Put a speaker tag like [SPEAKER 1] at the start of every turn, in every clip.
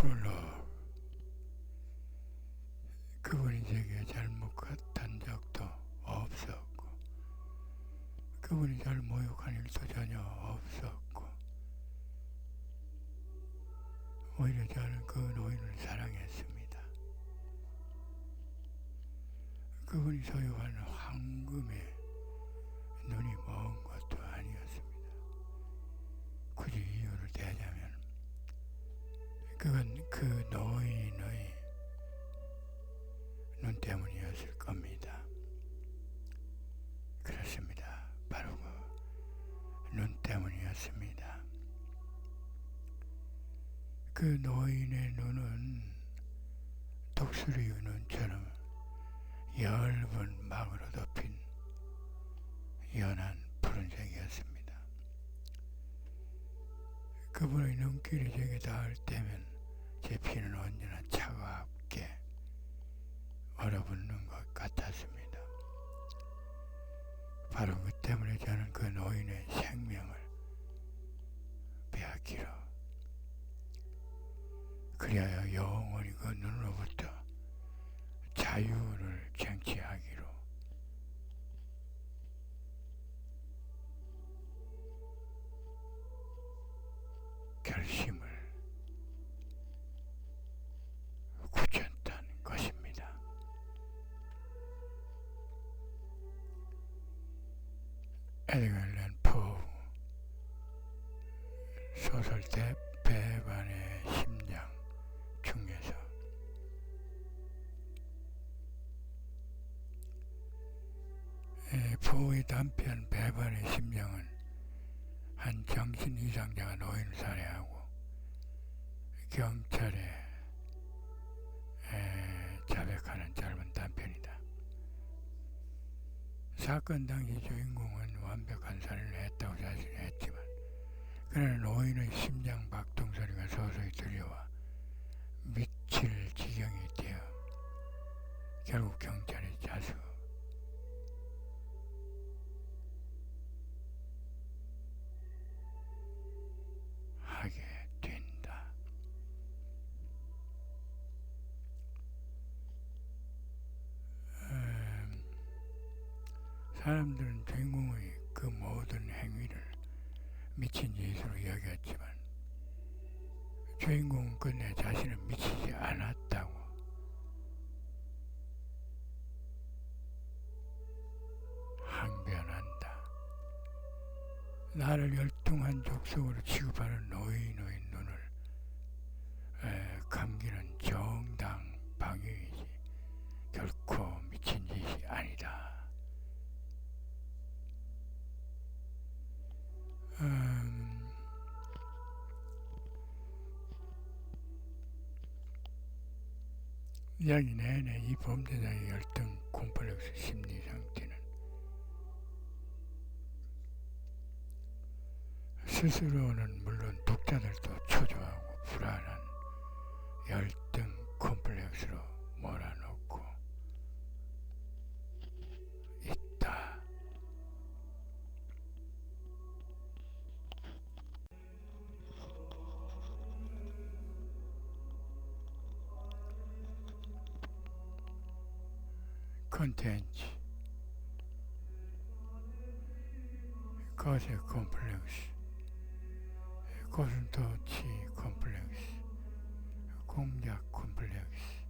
[SPEAKER 1] 프롤로그. 그분이 제게 잘못 같은 적도 없었고, 그분이 절 모욕한 일도 전혀 없었고, 오히려 저는 그 노인을 사랑했습니다. 그분이 소유하는 황금에 눈이 먼 것도 아니었습니다. 굳이 이유를 대자면 그건 그 노인의 눈 때문이었을 겁니다. 그렇습니다. 바로 그 눈 때문이었습니다. 그 노인의 눈은 독수리의 눈처럼 엷은 막으로 덮인 연한 푸른색이었습니다. 그분의 눈길이 제게 닿을 때면 제 피는 언제나 차갑게 얼어붙는 것 같았습니다. 바로 그 때문에 저는 그 노인의 생명을 빼앗기로, 그리하여 영원히 그 눈으로부터 자유를 쟁취하기로 결심을 굳혔던 것입니다. 에드거 앨런 포 소설대 배반의 심장 중에서 포의 단편 배반의 심정은 한 정신 이상자가 노인을 살해하고 경찰에 자백하는 짧은 단편이다. 사건 당시 주인공은 완벽한 살인을 했다고 자신을 했지만, 그러나 노인의 심장 박동 소리가 서서히 들려와 미칠 지경이 되어 결국 경찰에 자수하게 된다. 사람들은 주인공의 그 모든 행위를 미친 짓으로 여겼지만, 주인공은 끝내 자신은 미치지 않았다고 항변한다. 나를 열등한 족속으로 취급하는 노인의 눈을 감기는 정당 방위이지 결코 미친 짓이 아니다. 이야기 내내 이 범죄자의 열등 콤플렉스 심리 상태는 스스로는 물론 독자들도 초조하고 불안한 열등 콤플렉스로 몰아넣고 있다. 컨텐츠, 거세 콤플렉스, 고슴도치 콤플렉스, 공작 콤플렉스,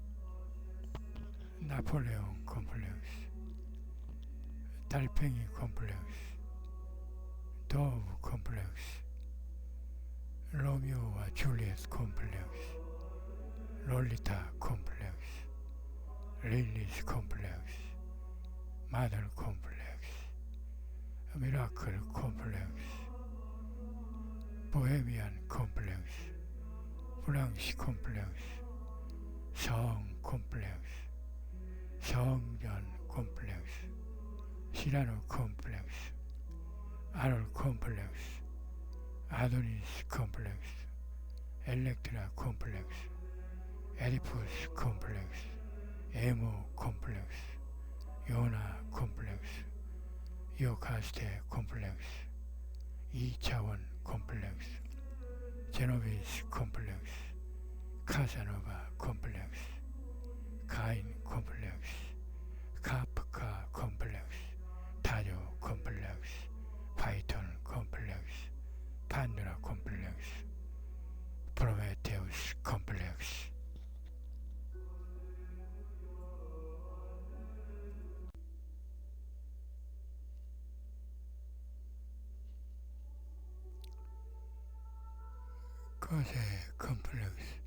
[SPEAKER 1] 나폴레옹 콤플렉스, 달팽이 콤플렉스, 도브 콤플렉스, 로미오와 줄리엣 콤플렉스, 롤리타 콤플렉스, 릴리스 콤플렉스, 마들 콤플렉스, 미라클 콤플렉스, 보헤미안 콤플렉스, 프랑시 콤플렉스, 성 콤플렉스, 성전 콤플렉스, 시라노 콤플렉스, 아롤 콤플렉스, 아도니스 콤플렉스, 엘렉트라 콤플렉스, 에디푸스 콤플렉스, 에모 콤플렉스, 요나 콤플렉스, 이오카스테 콤플렉스, 2차원 콤플렉스, 제노비스 콤플렉스, 카사노바 콤플렉스, 가인 콤플렉스, 카프카 콤플렉스, 타조 콤플렉스, 파이톤 콤플렉스, 판도라 콤플렉스, 프로메테우스 콤플렉스. 거세 컴플렉스.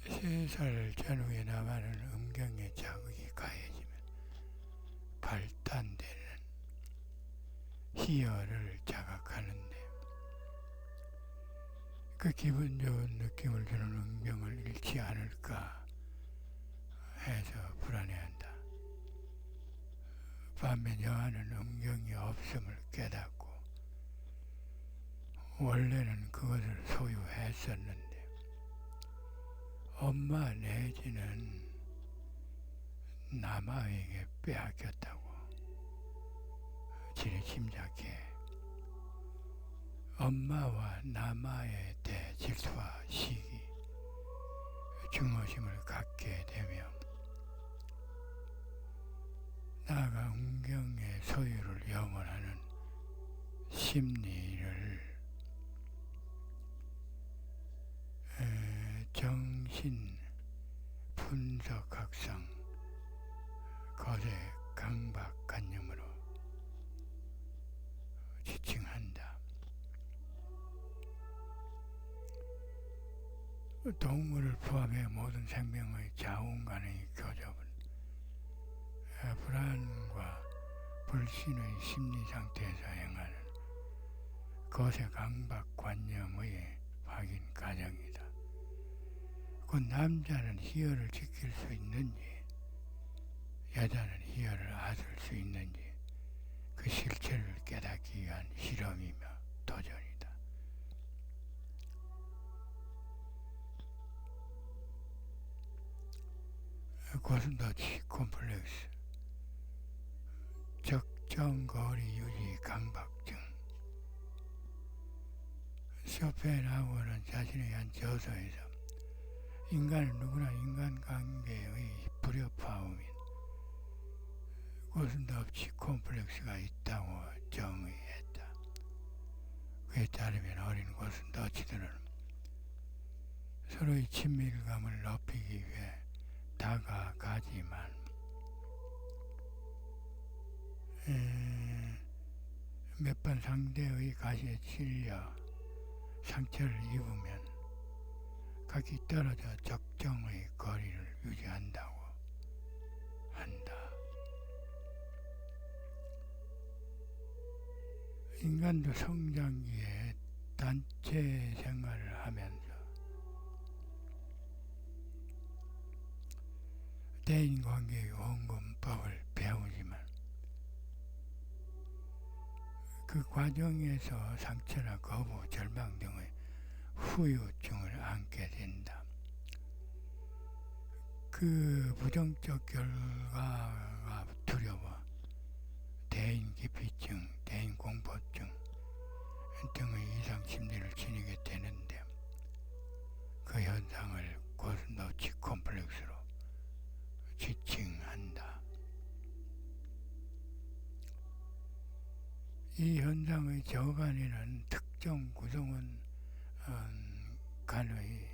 [SPEAKER 1] 3살 전후에 남아는 음경의 자극이 가해지면 발단되는 희열을 자각하는데 그 기분 좋은 느낌을 주는 음경을 잃지 않을까 해서 불안해한다. 반면 여아는 음경이 없음을 깨닫고 원래는 그것을 소유했었는데 엄마 내지는 남아에게 빼앗겼다고 지레 짐작해 엄마와 남아에 대해 질투와 시기, 증오심을 갖게 되며 나아가 음경의 소유를 염원하는 심리를 정신 분석학상 거대 강박관념으로 지칭한다. 동물을 포함해 모든 생명의 자원 간의 교접은 불안과 불신의 심리 상태에서 행하는 거대 강박관념의 확인 과정이다. 곧 남자는 희열을 지킬 수 있는지 여자는 희열을 앗을 수 있는지 그 실체를 깨닫기 위한 실험이며 도전이다. 고슴도치 콤플렉스, 적정거리 유지 강박증. 쇼펜하우어는 자신의 한 저서에서 인간은 누구나 인간관계의 불협화음인 고슴도치 콤플렉스가 있다고 정의했다. 그에 따르면 어린 고슴도치들은 서로의 친밀감을 높이기 위해 다가가지만 몇 번 상대의 가시에 찔려 상처를 입으면 각기 떨어져 적정의 거리를 유지한다고 한다. 인간도 성장기에 단체 생활을 하면서 대인관계의 원근법을 배우지만 그 과정에서 상처나 거부, 절망 등의 후유증을 안게 된다. 그 부정적 결과가 두려워 대인 기피증, 대인 공포증 등의 이상 심리를 지니게 되는데 그 현상을 고슴도치 콤플렉스로 지칭한다. 이 현상의 저간에는 특정 구성원 간의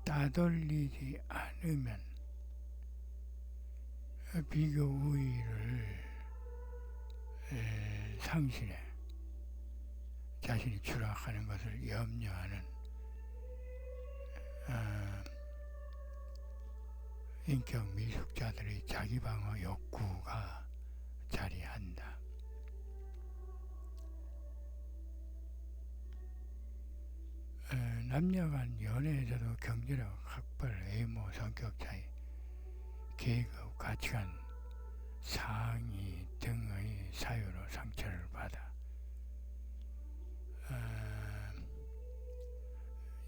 [SPEAKER 1] 따돌리지 않으면 비교 우위를 상실해 자신이 추락하는 것을 염려하는 인격 미숙자들의 자기방어 욕구가 자리한다. 남녀 간 연애에서도 경제력, 학벌, 외모, 성격 차이, 계급, 가치관, 상위 등의 사유로 상처를 받아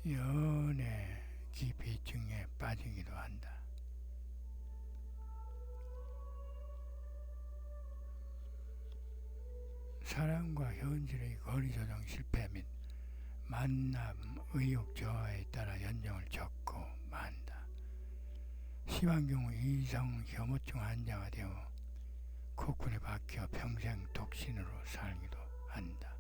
[SPEAKER 1] 연애 기피증에 빠지기도 한다. 사람과 현실의 거리 조정 실패 및 만남 의욕 저하에 따라 연정을 접고 만다. 심한 경우 이성 혐오증 환자가 되어 코쿤에 박혀 평생 독신으로 살기도 한다.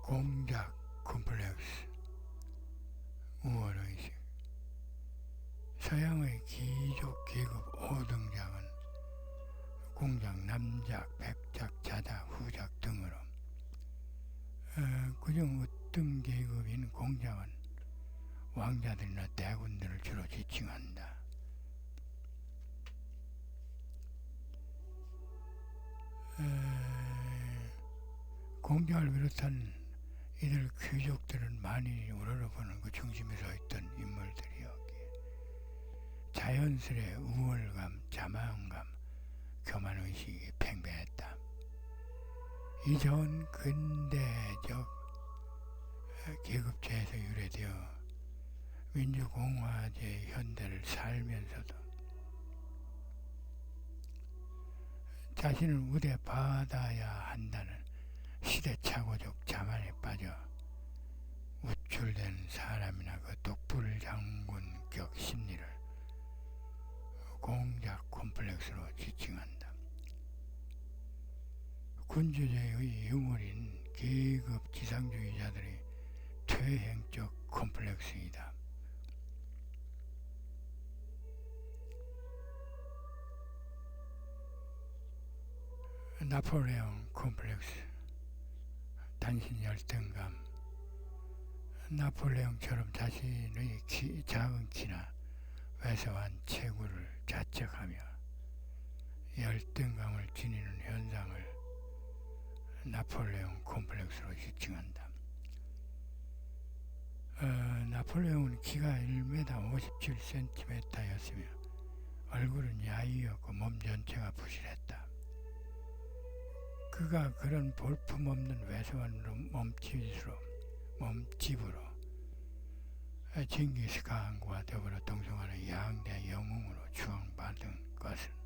[SPEAKER 1] 공작 콤플렉스, 우월의식. 서양의 귀족 계급 5등작은 공작, 남작, 백작, 자작, 후작 등으로 그중 으뜸 계급인 공작은 왕자들이나 대군들을 주로 지칭한다. 공작을 비롯한 이들 귀족들은 많이 우러러보는 그 중심에 서 있던 인물들이었기에 자연스레 우월감, 자만감, 교만의식이 팽배했다. 이 전 근대적 계급체에서 유래되어 민주공화제의 현대를 살면서도 자신을 우대 받아야 한다는 시대착오적 자만에 빠져 우쭐대는 사람이나 그 독불장군격 심리를 공작 콤플렉스로 지칭한다. 군주제의 유물인 계급 지상주의자들의 퇴행적 콤플렉스이다. 나폴레옹 콤플렉스, 단신 열등감. 나폴레옹처럼 자신의 작은 키나 왜소한 체구를 자책하며 열등감을 지니는 현상을 나폴레옹 콤플렉스로 지칭한다. 나폴레옹은 키가 1m 57cm였으며 얼굴은 야위였고 몸 전체가 부실했다. 그가 그런 볼품없는 왜소한 몸집으로 징기스칸과 더불어 동성하는 양대 영웅으로 추앙받은 것은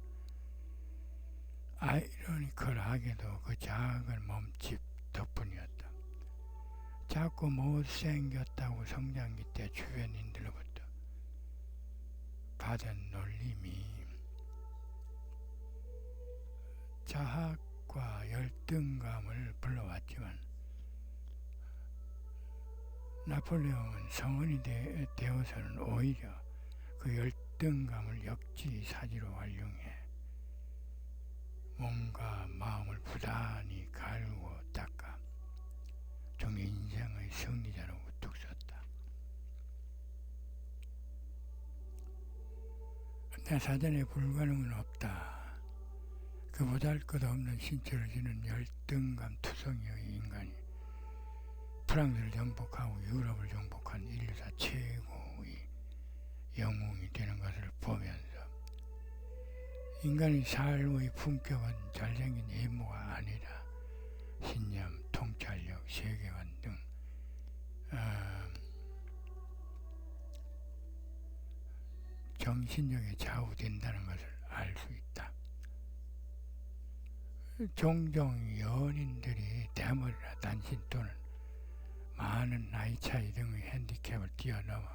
[SPEAKER 1] 아이러니컬하게도 그 작은 몸집 덕분이었다. 작고 못생겼다고 성장기 때 주변인들로부터 받은 놀림이 자학과 열등감을 불러왔지만 나폴레옹은 성인이 되어서는 오히려 그 열등감을 역지사지로 활용해 몸과 마음을 부단히 갈고 닦아 종의 인생의 승리자로 우뚝 섰다. 내 사전에 불가능은 없다. 그 보잘것없는 신체를 지닌 열등감 투성이의 인간이 프랑스를 정복하고 유럽을 정복한 인류사 최고의 영웅이 되는 것을 보면서 인간의 삶의 품격은 잘생긴 외모가 아니라 신념, 통찰력, 세계관 등 정신력에 좌우된다는 것을 알 수 있다. 종종 연인들이 대머리나 단신 또는 많은 나이 차이 등의 핸디캡을 뛰어넘어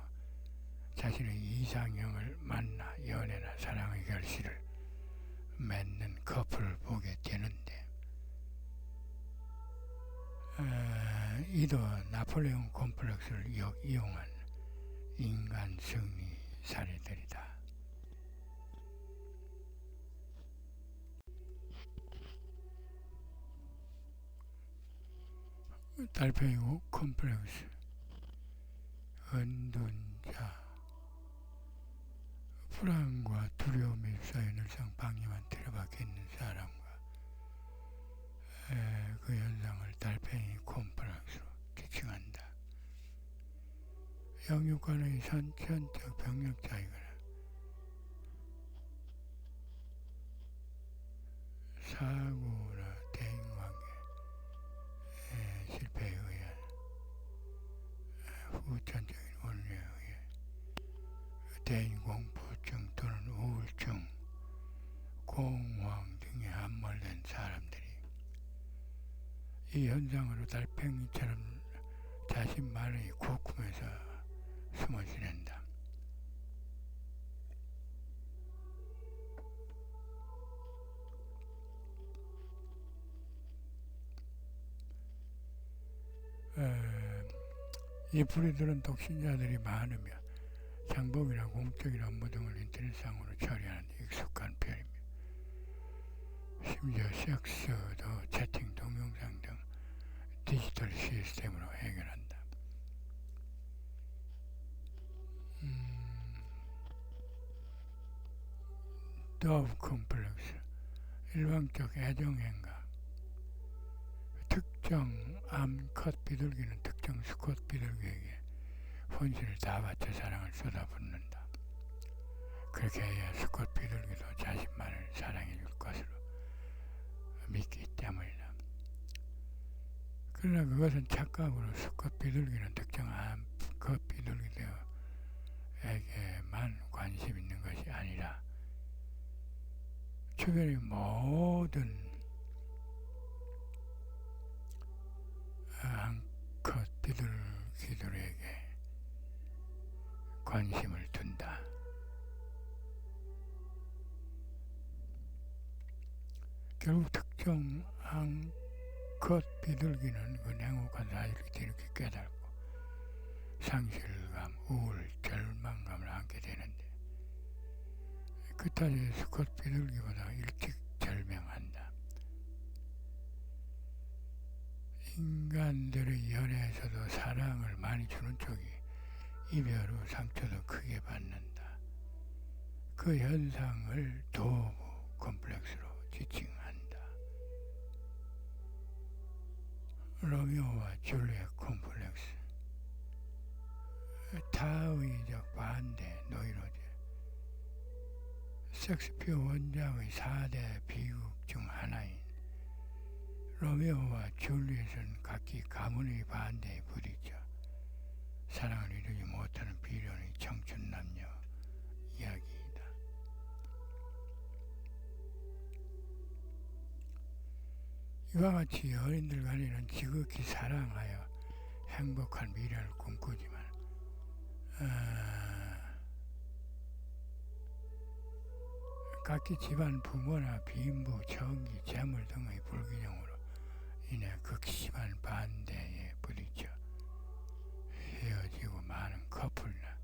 [SPEAKER 1] 자신의 이상형을 만나 연애나 사랑의 결실을 맺는 커플을 보게 되는데 이도 나폴레옹 콤플렉스를 이용한 인간 승리 사례들이다. 달팽이 콤플렉스, 은둔자. 불안과 두려움에 휩싸여 늘상 방에만 틀어박혀 있는 사람과 그 현상을 달팽이 콤플렉스로 지칭한다. 영육 간의 선천적 병력 차이거나 사고나 대인관계 실패에 의한 후천적인 원인에 의해 대인공포증 또는 이 현상으로 달팽이처럼 자신만의 고kum에서 숨어 지낸다. 이 부류들은 독신자들이 많으며 장복이나 공적인 업무 등을 인터넷상으로 처리하는 익숙한 편입니다. 심지어 섹스도 채팅, 동영상 등 디지털 시스템으로 해결한다. 도브 컴플렉스, 일방적 애정행각. 특정 암컷 비둘기는 특정 수컷 비둘기에게 혼신을 다 바쳐 사랑을 쏟아붓는다. 그렇게 해야 수컷 비둘기도 자신만을 사랑해 줄 것으로 믿기 때문이다. 그러나 그것은 착각으로 수컷 비둘기는 특정 암컷 비둘기에게만 관심 있는 것이 아니라 주변의 모든 암컷 비둘기들에게 관심을 둔다. 결국 특정 암컷 비둘기는 그 냉혹한 사실을 뒤늦게 깨닫고 상실감, 우울, 절망감을 안게 되는데 그 탓에 수컷 비둘기보다 일찍 절명한다. 인간들의 연애에서도 사랑을 많이 주는 쪽이 이별 후 상처도 크게 받는다. 그 현상을 도브 컴플렉스로 지칭한다. 로미오와 줄리엣 컴플렉스. 타의적 반대 노이로제. 섹스피어 원작의 4대 비극 중 하나인 로미오와 줄리엣은 각기 가문의 반대에 부딪혀 사랑을 이루지 못하는 비련의 청춘 남녀 이야기이다. 이와 같이 어린들 간에는 지극히 사랑하여 행복한 미래를 꿈꾸지만 각기 집안 부모나 빈부, 정기, 재물 등의 불균형으로 인해 극심한 반대에 부딪혀 헤어지고 많은 커플이나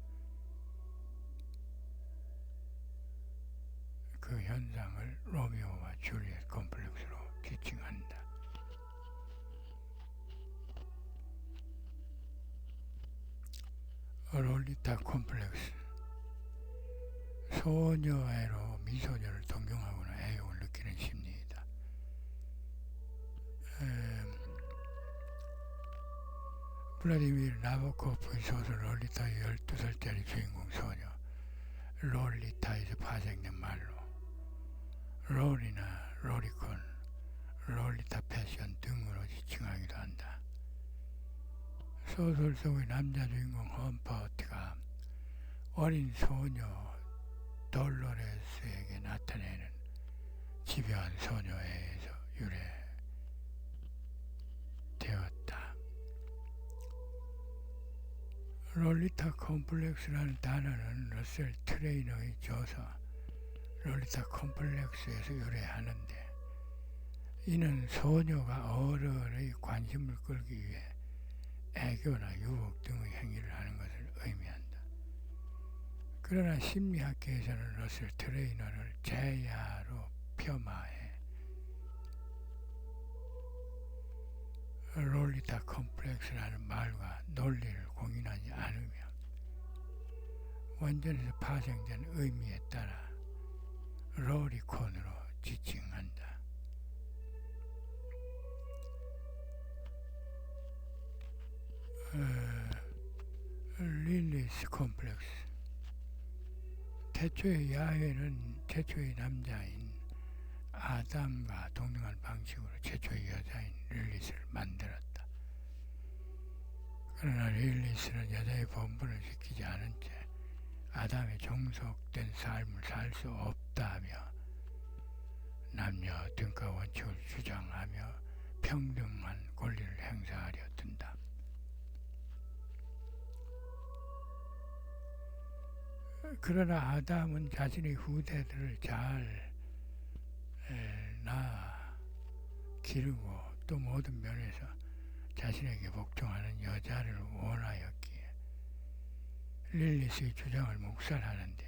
[SPEAKER 1] 그 현상을 로미오와 줄리엣 컴플렉스로 지칭한다. 롤리타 컴플렉스. 소녀애로 미소녀를 동경하거나 애용을 느끼는 심리이다. 블라디미르 나보코프의 소설 롤리타의 12살짜리 주인공 소녀 롤리타에서 파생된 말로 롤이나 로리콘, 롤리타 패션 등으로 지칭하기도 한다. 소설 속의 남자 주인공 험퍼트가 어린 소녀 돌로레스에게 나타내는 집요한 소녀애에서 유래되었다. 롤리타 컴플렉스라는 단어는 러셀 트레이너의 저서 롤리타 컴플렉스에서 유래하는데 이는 소녀가 어른의 관심을 끌기 위해 애교나 유혹 등의 행위를 하는 것을 의미한다. 그러나 심리학계에서는 러셀 트레이너를 제야로 폄하해 롤리타 컴플렉스라는 말과 논리를 공인하지 않으며 원전에서 파생된 의미에 따라 로리콘으로 지칭한다. 릴리스 컴플렉스. 태초의 야훼는 최초의 남자인 아담과 동등한 방식으로 최초의 여자인 릴리스를 만들었다. 그러나 릴리스는 여자의 본분을 지키지 않은 채 아담의 종속된 삶을 살 수 없다며 남녀 등가 원칙을 주장하며 평등한 그러나 아담은 자신의 후대들을 잘 낳아 기르고 또 모든 면에서 자신에게 복종하는 여자를 원하였기에 릴리스의 주장을 묵살하는데,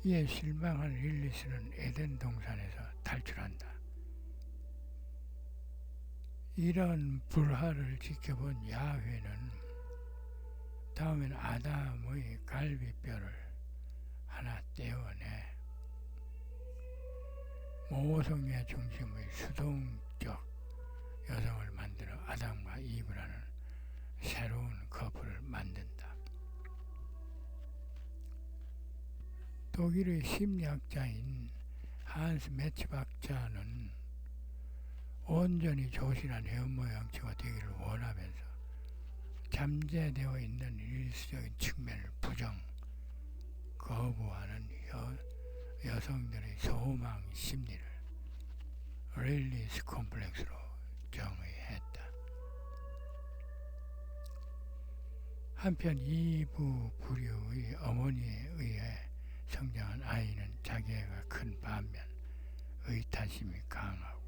[SPEAKER 1] 이에 실망한 릴리스는 에덴 동산에서 탈출한다. 이런 불화를 지켜본 야훼는 다음엔 아담의 갈비뼈를 하나 떼어내 모성의 중심의 수동적 여성을 만들어 아담과 이브라는 새로운 커플을 만든다. 독일의 심리학자인 한스 메츠박자는 온전히 조신한 현모양처가 되기를 원하면서 잠재되어 있는 일시적인 측면을 거부하는 여성들의 소망 심리를 릴리스 콤플렉스로 정의했다. 한편 이브 부류의 어머니에 의해 성장한 아이는 자기애가 큰 반면 의타심이 강하고,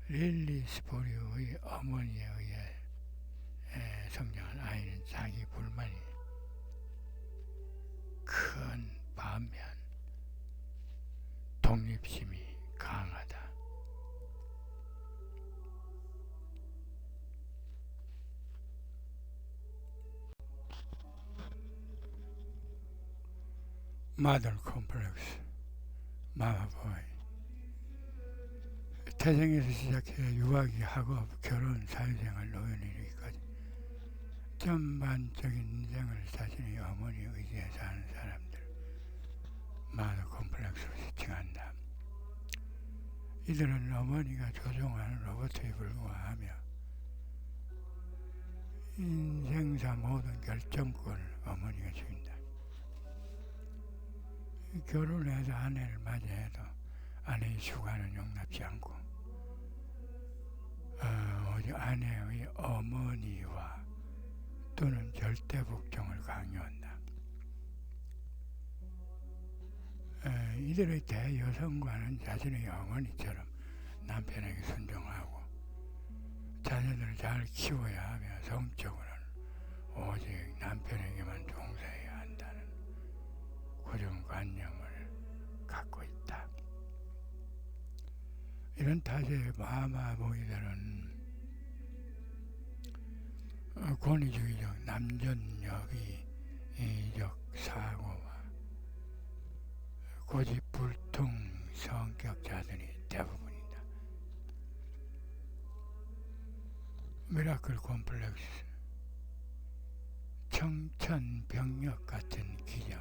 [SPEAKER 1] 릴리스 부류의 어머니에 의해 성장한 아이는 자기 불만이 큰 반면 독립심이 강하다. 마더 콤플렉스, 마마보이. 태생에서 시작해 유아기, 학업, 결혼, 사회생활, 노인 이르기까지 전반적인 인생을 자신의 어머니에 의지해 사는 사람들, 마더 콤플렉스로 지칭한다. 이들은 어머니가 조종하는 로봇에 불과하며 인생사 모든 결정권을 어머니가 주인다. 결혼해서 아내를 맞이해도 아내의 휴가는 용납지 않고 오직 아내의 어머니와 또는 절대 복종을 강요한다. 이들의 대여성과는 자신의 어머니처럼 남편에게 순종하고 자녀들을 잘 키워야 하며 성적으로는 오직 남편에게만 종사해야 한다는 고정관념을 갖고 있다. 이런 타세의 마마보이들은 권위주의적 남존여비적 사고와 고집불통 성격자들이 대부분이다. 미라클 콤플렉스, 청천벽력 같은 기적,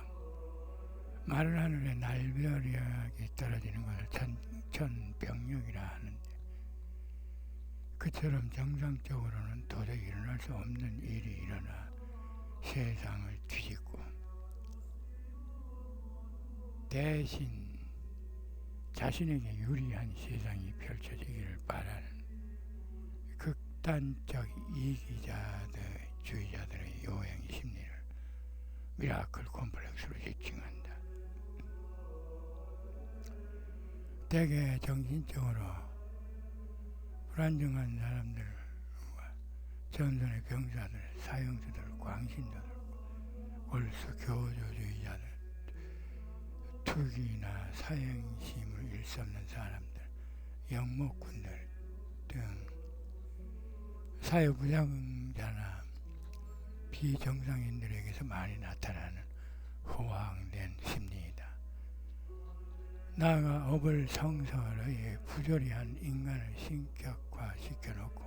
[SPEAKER 1] 마른 하늘에 날벼락이 떨어지는 것을 청천벽력이라 하는데, 그처럼 정상적으로는 도저히 일어날 수 없는 일이 일어나 세상을 뒤집고 대신 자신에게 유리한 세상이 펼쳐지기를 바라는 극단적 이기주의자들의 요행 심리를 미라클 콤플렉스로 지칭한다. 대개 정신적으로 불안정한 사람들과 전선의 병사들, 사형수들, 광신들, 골수 교조주의자들, 투기나 사형심을 일삼는 사람들, 영목군들 등 사회부장자나 비정상인들에게서 많이 나타나는 호황된 심리이다. 나아가 업을 성설의 부조리한 인간을 신격화시켜놓고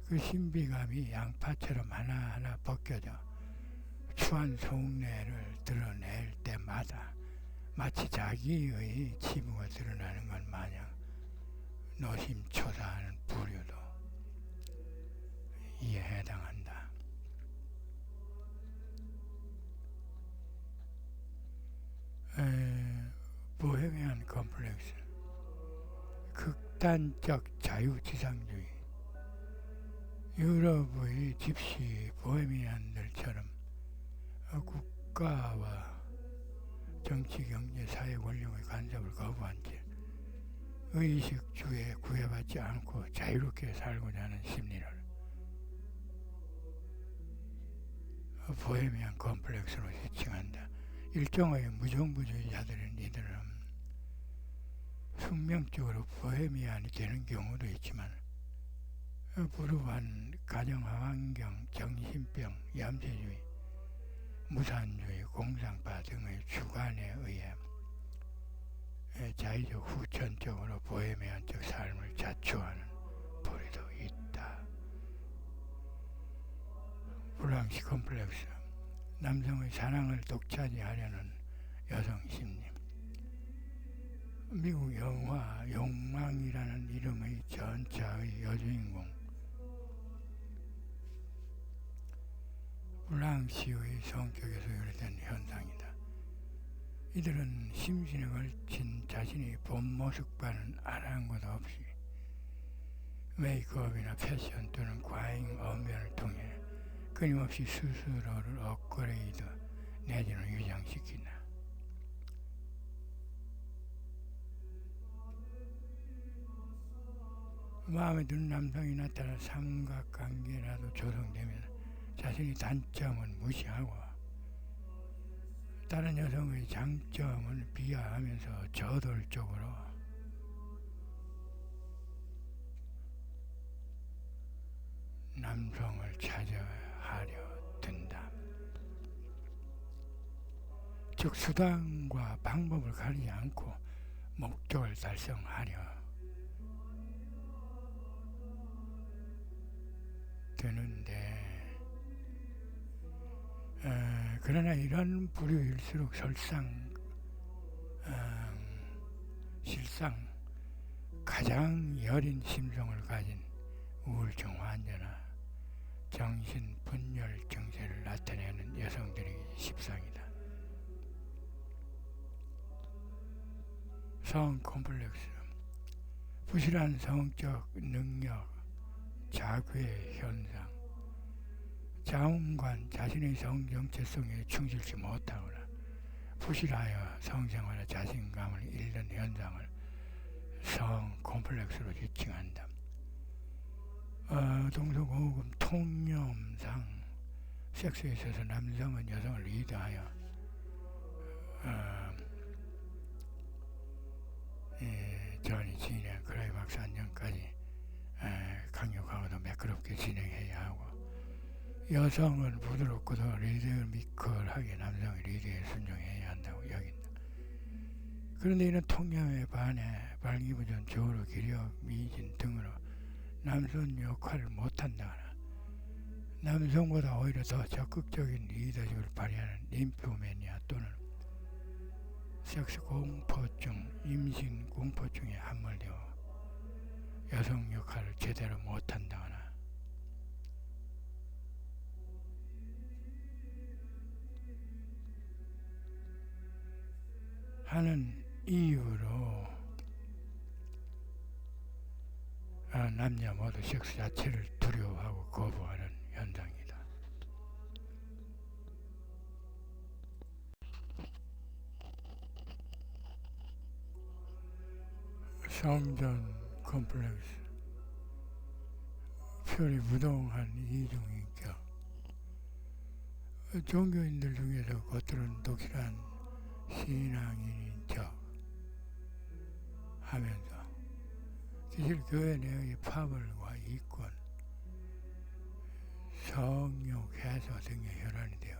[SPEAKER 1] 그 신비감이 양파처럼 하나하나 벗겨져 추한 속내를 드러낼 때마다 마치 자기의 치부가 드러나는 것 마냥 노심초사하는 부류도 이에 해당한다. 보헤미안 컴플렉스, 극단적 자유지상주의. 유럽의 집시 보헤미안들처럼 국가와 정치, 경제, 사회 권력의 간섭을 거부한 채 의식주에 구애받지 않고 자유롭게 살고자 하는 심리를 보헤미안 컴플렉스로 지칭한다. 일종의 무정부주의자들은 이들은 숙명적으로 보헤미안이 되는 경우도 있지만 불우한 가정환경, 정신병, 염세주의, 무산주의, 공상파 등의 주관에 의해 자의적 후천적으로 보헤미안적 삶을 자초하는 부류도 있다. 블랑시 컴플렉스, 남성의 사랑을 독차지하려는 여성 심리. 미국 영화 욕망이라는 이름의 전차의 여주인공 블랑시의 성격에서 유래된 현상이다. 이들은 심신에 걸친 자신의 본 모습과는 아랑곳 없이 메이크업이나 패션 또는 과잉 언변을 통해 끊임없이 스스로를 업그레이드 내지는 위장시킨다. 마음에 드는 남성이 나타나 삼각관계라도 조성되면 자신의 단점은 무시하고 다른 여성의 장점은 비하하면서 저돌적으로 남성을 차지하려 든다. 즉 수단과 방법을 가리지 않고 목적을 달성하려 드는데 그러나 이런 부류일수록 실상 가장 여린 심성을 가진 우울증 환자나 정신분열 증세를 나타내는 여성들이 십상이다. 성 콤플렉스, 부실한 성적 능력, 자괴 현상, 자웅관 자신의 성 정체성에 충실치 못하거나 부실하여 성생활에 자신감을 잃는 현상을 성 콤플렉스로 지칭한다. 동서고금 통념상 섹스에 있어서 남성은 여성을 리드하여 전이 진행 클라이막스 안정까지 강력하고도 매끄럽게 진행해야 하고 여성은 부드럽고도 리드미컬하게 남성의 리드에 순종해야 한다고 여긴다. 그런데 이런 통념에 반해 발기부전, 조로, 기력, 미진 등으로 남성 역할을 못한다거나 남성보다 오히려 더 적극적인 리더십을 발휘하는 림프매니아 또는 섹스 공포증, 임신 공포증에 함몰되어 여성 역할을 제대로 못한다거나 하는 이유로 남녀 모두 섹스 자체를 두려워하고 거부하는 현상이다. 성전 컴플렉스, 표리 무동한 이중인격. 종교인들 중에서 겉으로는 독실한 신앙인인 척 하면서 사실 교회 내의 파벌과 이권, 성욕 해소 등의 혈안이 되어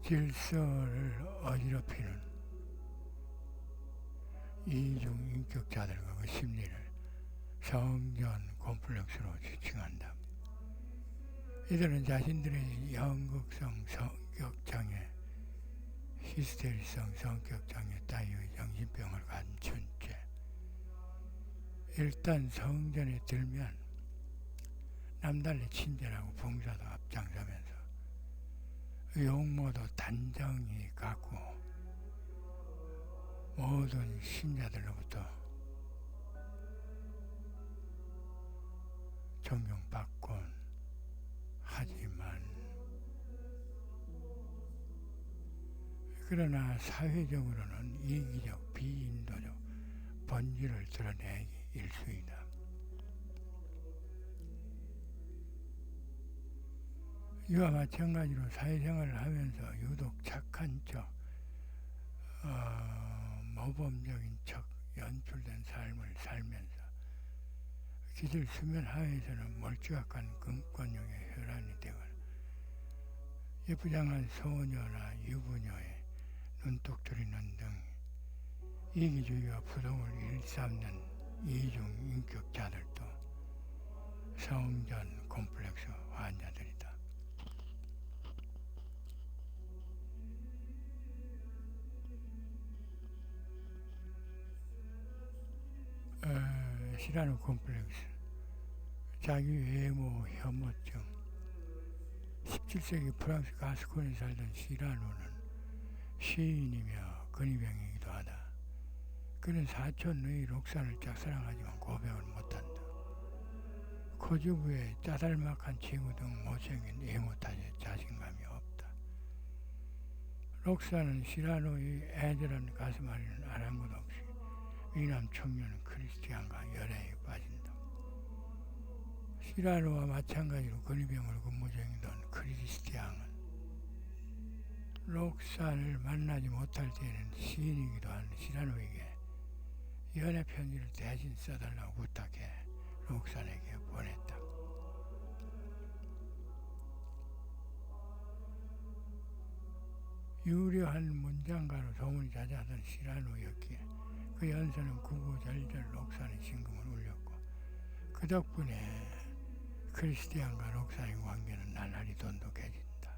[SPEAKER 1] 질서를 어지럽히는 이중인격자들과 그 심리를 성전 콤플렉스로 지칭한다. 이들은 자신들의 연극성 성격장애, 히스테리성 성격장애 따위의 정신병을 감춘 채 일단 성전에 들면 남달리 친절하고 봉사도 앞장서면서 용모도 단정히 갖고 모든 신자들로부터 존경받곤 하지만 그러나 사회적으로는 이기적, 비인도적 본질을 드러내기 일쑤이다. 이와 마찬가지로 사회생활을 하면서 유독 착한 척, 모범적인 척 연출된 삶을 살면서 기질 수면 하에서는 멀찌감치 근권력의 혈안이 되거나 예쁘장한 소녀나 유부녀의 눈독 들이는 등 이기주의와 부동을 일삼는 이중 인격자들도 성전 콤플렉스 환자들이다. 시라노 콤플렉스, 자기 외모 혐오증. 17세기 프랑스 가스콘에 살던 시라노는 시인이며 근위병이기도 하다. 그는 사촌의 록산을 짝사랑하지만 고백을 못한다. 코주부의 짜잘막한 친구 등 못생긴 외모 탓에 자신감이 없다. 록산은 시라노의 애절한 가슴앓이는 아랑곳 없이 미남 청년은 크리스티안과 열애에 빠진다. 시라노와 마찬가지로 근위병을 근무 중이던 크리스티안은 록산을 만나지 못할 때에는 시인이기도 한 시라노에게 연애 편지를 대신 써달라고 부탁해 록산에게 보냈다. 유려한 문장가로 소문이 자자하던 시라노였기에 그 연서는 구구절절 록산의 심금을 울렸고 그 덕분에 크리스티안과 록산의 관계는 나날이 돈독해진다.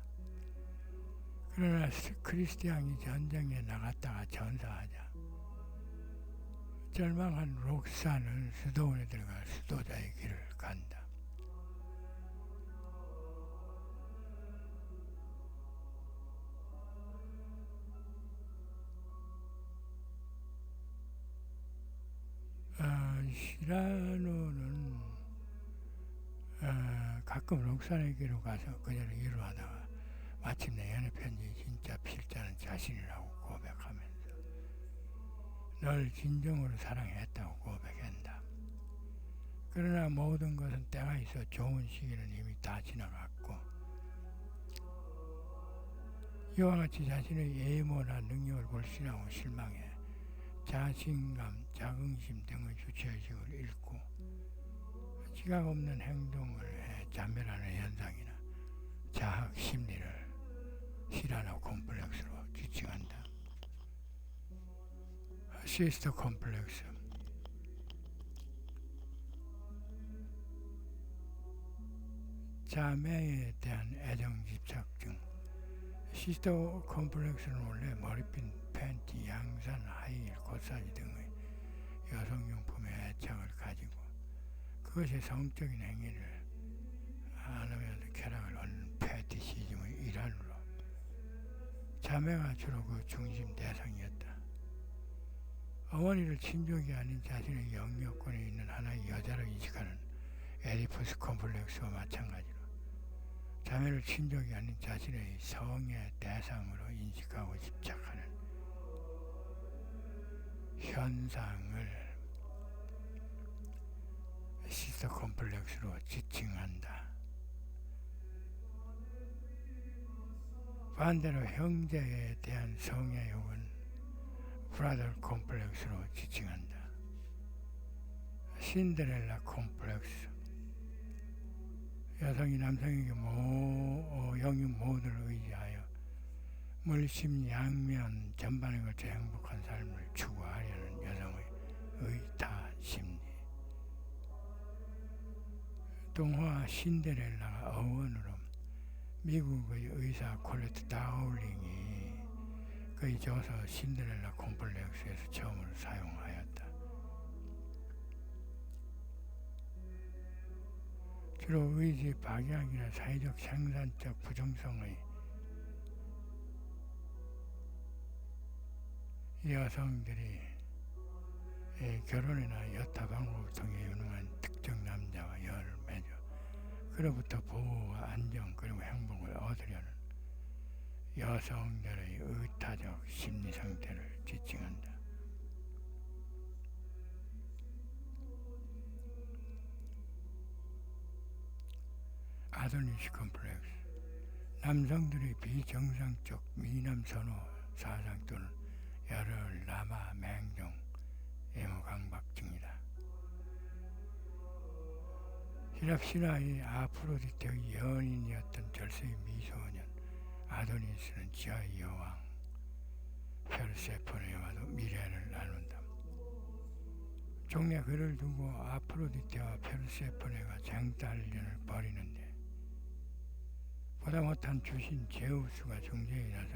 [SPEAKER 1] 그러나 크리스티안이 전쟁에 나갔다가 전사하자 절망한 록산은 수도원에 들어가 수도자의 길을 간다. 시라노는 가끔 록산에게로 가서 그녀를 위로하다가 마침내 연애편지 진짜 필자는 자신이라고 고백하면서 널 진정으로 사랑했다고 고백한다. 그러나 모든 것은 때가 있어 좋은 시기는 이미 다 지나갔고 이와 같이 자신의 외모나 능력을 불신하고 실망해 자신감, 자긍심 등의 주체의식을 잃고 지각 없는 행동을 해 자멸하는 현상이나 자학 심리를 시라노 콤플렉스로 지칭한다. 시스터 콤플렉스. 자매에 대한 애정 집착증. 시스터 콤플렉스는 원래 머리핀, 팬티, 양산, 하이힐, 꽃사지 등의 여성용품에 애착을 가지고 그것이 성적인 행위를 안 하면서 쾌락을 얻는 패티시즘의 일환으로 자매가 주로 그 중심 대상이었다. 어머니를 친족이 아닌 자신의 영역권에 있는 하나의 여자로 인식하는 에디푸스 콤플렉스와 마찬가지로 자매를 친족이 아닌 자신의 성의 대상으로 인식하고 집착하는 현상을 시스터 콤플렉스로 지칭한다. 반대로 형제에 대한 성의 욕은 브라더 콤플렉스로 지칭한다. 신데렐라 콤플렉스. 여성이 남성에게 영유 모두를 의지하여 물심양면 전반에 걸쳐 행복한 삶을 추구하려는 여성의 의타 심리. 동화 신데렐라가 어원으로 미국의 의사 콜레트 다울링이 그의 저서 신데렐라 콤플렉스에서 처음으로 사용하였다. 주로 의지 박약이나 사회적 생산적 부정성의 여성들이 결혼이나 여타 방법을 통해 유능한 특정 남자와 열을 맺어 그로부터 보호와 안정 그리고 행복을 얻으려는 여성들의 의타적 심리 상태를 지칭한다. 아도니스 컴플렉스. 남성들의 비정상적 미남 선호 사상 또는 열혈, 남아, 맹종, 외모 강박증이다. 힐랍 신화의 아프로디테의 연인이었던 절세의 미소년 아도니스는 지하의 여왕 페르세포네와도 미래를 나눈다. 종래 그를 두고 아프로디테와 페르세포네가 쟁탈전을 벌이는데 보다 못한 주신 제우스가 중재에 나서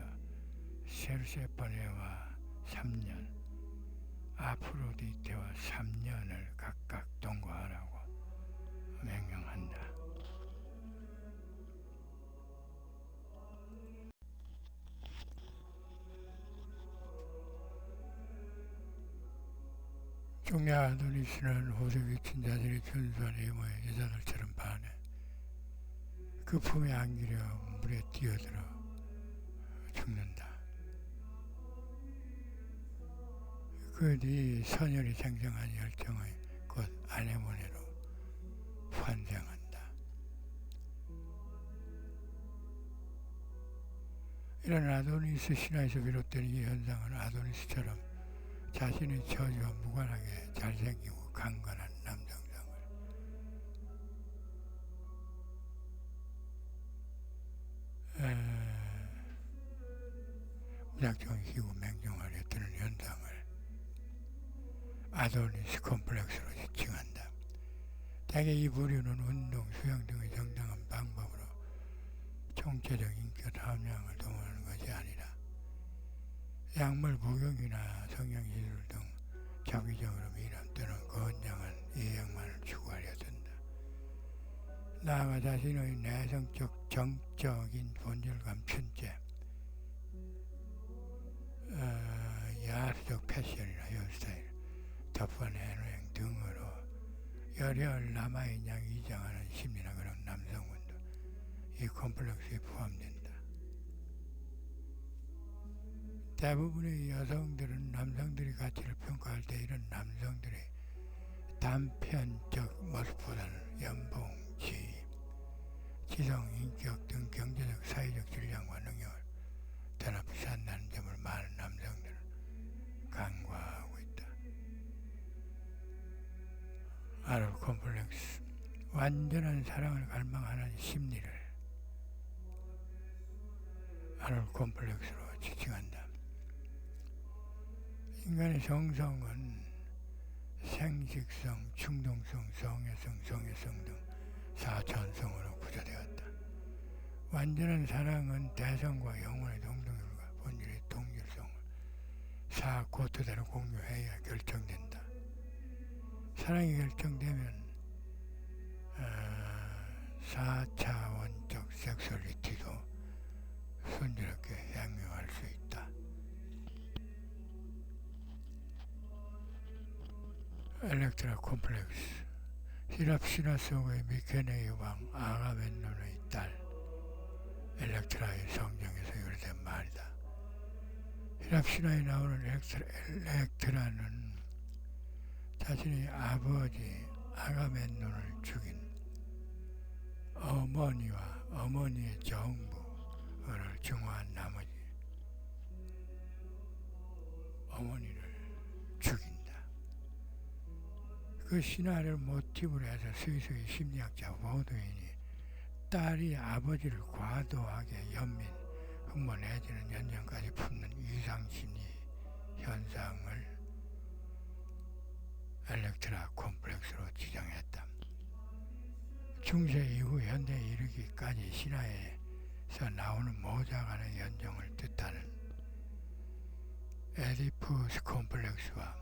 [SPEAKER 1] 페르세포네와 3년, 아프로디테와 3년을 각각 동거하라고 명령한다. 종래 아도니스는 호세 비친 자들이 준수한 외모의 여자들처럼 반해 그 품에 안기려 물에 뛰어들어 죽는다. 그 뒤 선열이 생성한 열정의 곧 아네모네로 환생한다. 이런 아도니스 신화에서 비롯된 이 현상은 아도니스처럼 자신의 처지와 무관하게 잘생기고 강건한 남성성을 무작정 희고 맹종하려 드는 현상을 아도니스 컴플렉스로 지칭한다. 대개 이 부류는 운동, 수영 등의 정당한 방법으로 총체적 인격 함량을 도모하는 것이 아니라 약물 복용이나 성형시술 등 자기적으로 미남 또는 건장한 이행만을 추구하려 든다. 나아가 자신의 내성적 정적인 본질을 감춘 채 야수적 패션이나 헤어스타일, 터프한 행동 등으로 열혈 남아인 양 위장하는 심리나 그런 남성분도 이 컴플렉스에 포함된다. 대부분의 여성들은 남성들의 가치를 평가할 때 이런 남성들의 단편적 모습보다는 연봉, 지위, 지성, 인격 등 경제적, 사회적 질량과 능력을 대낮이 한다는 점을 많은 남성들은 간과하고 있다. 아롤 컴플렉스. 완전한 사랑을 갈망하는 심리를 아롤 컴플렉스로 지칭한다. 인간의 정성은 생식성, 충동성, 성애성, 성애성 등 4천성으로 구조되었다. 완전한 사랑은 대성과 영혼의 동등함과 본질의 동질성을 4코트대로 공유해야 결정된다. 사랑이 결정되면 4차원적 섹슈얼리티도 순조롭게 행용할 수 있다. 엘렉트라 콤플렉스. 힐랍 신화 속의 미케네의 왕 아가멤논의 딸 엘렉트라의 성경에서 유래된 말이다. 힐랍 신화에 나오는 엘렉트라는 자신의 아버지 아가멤논을 죽인 어머니와 어머니의 정부를 증오한 나머지 어머니를 죽인다. 그 신화를 모티브로 해서 스위스의 심리학자 보드윈이 딸이 아버지를 과도하게 연민, 흠모 내지는 연정까지 품는 이상심리 현상을 엘렉트라 콤플렉스로 지정했다. 중세 이후 현대에 이르기까지 신화에서 나오는 모자간의 연정을 뜻하는 에디푸스 콤플렉스와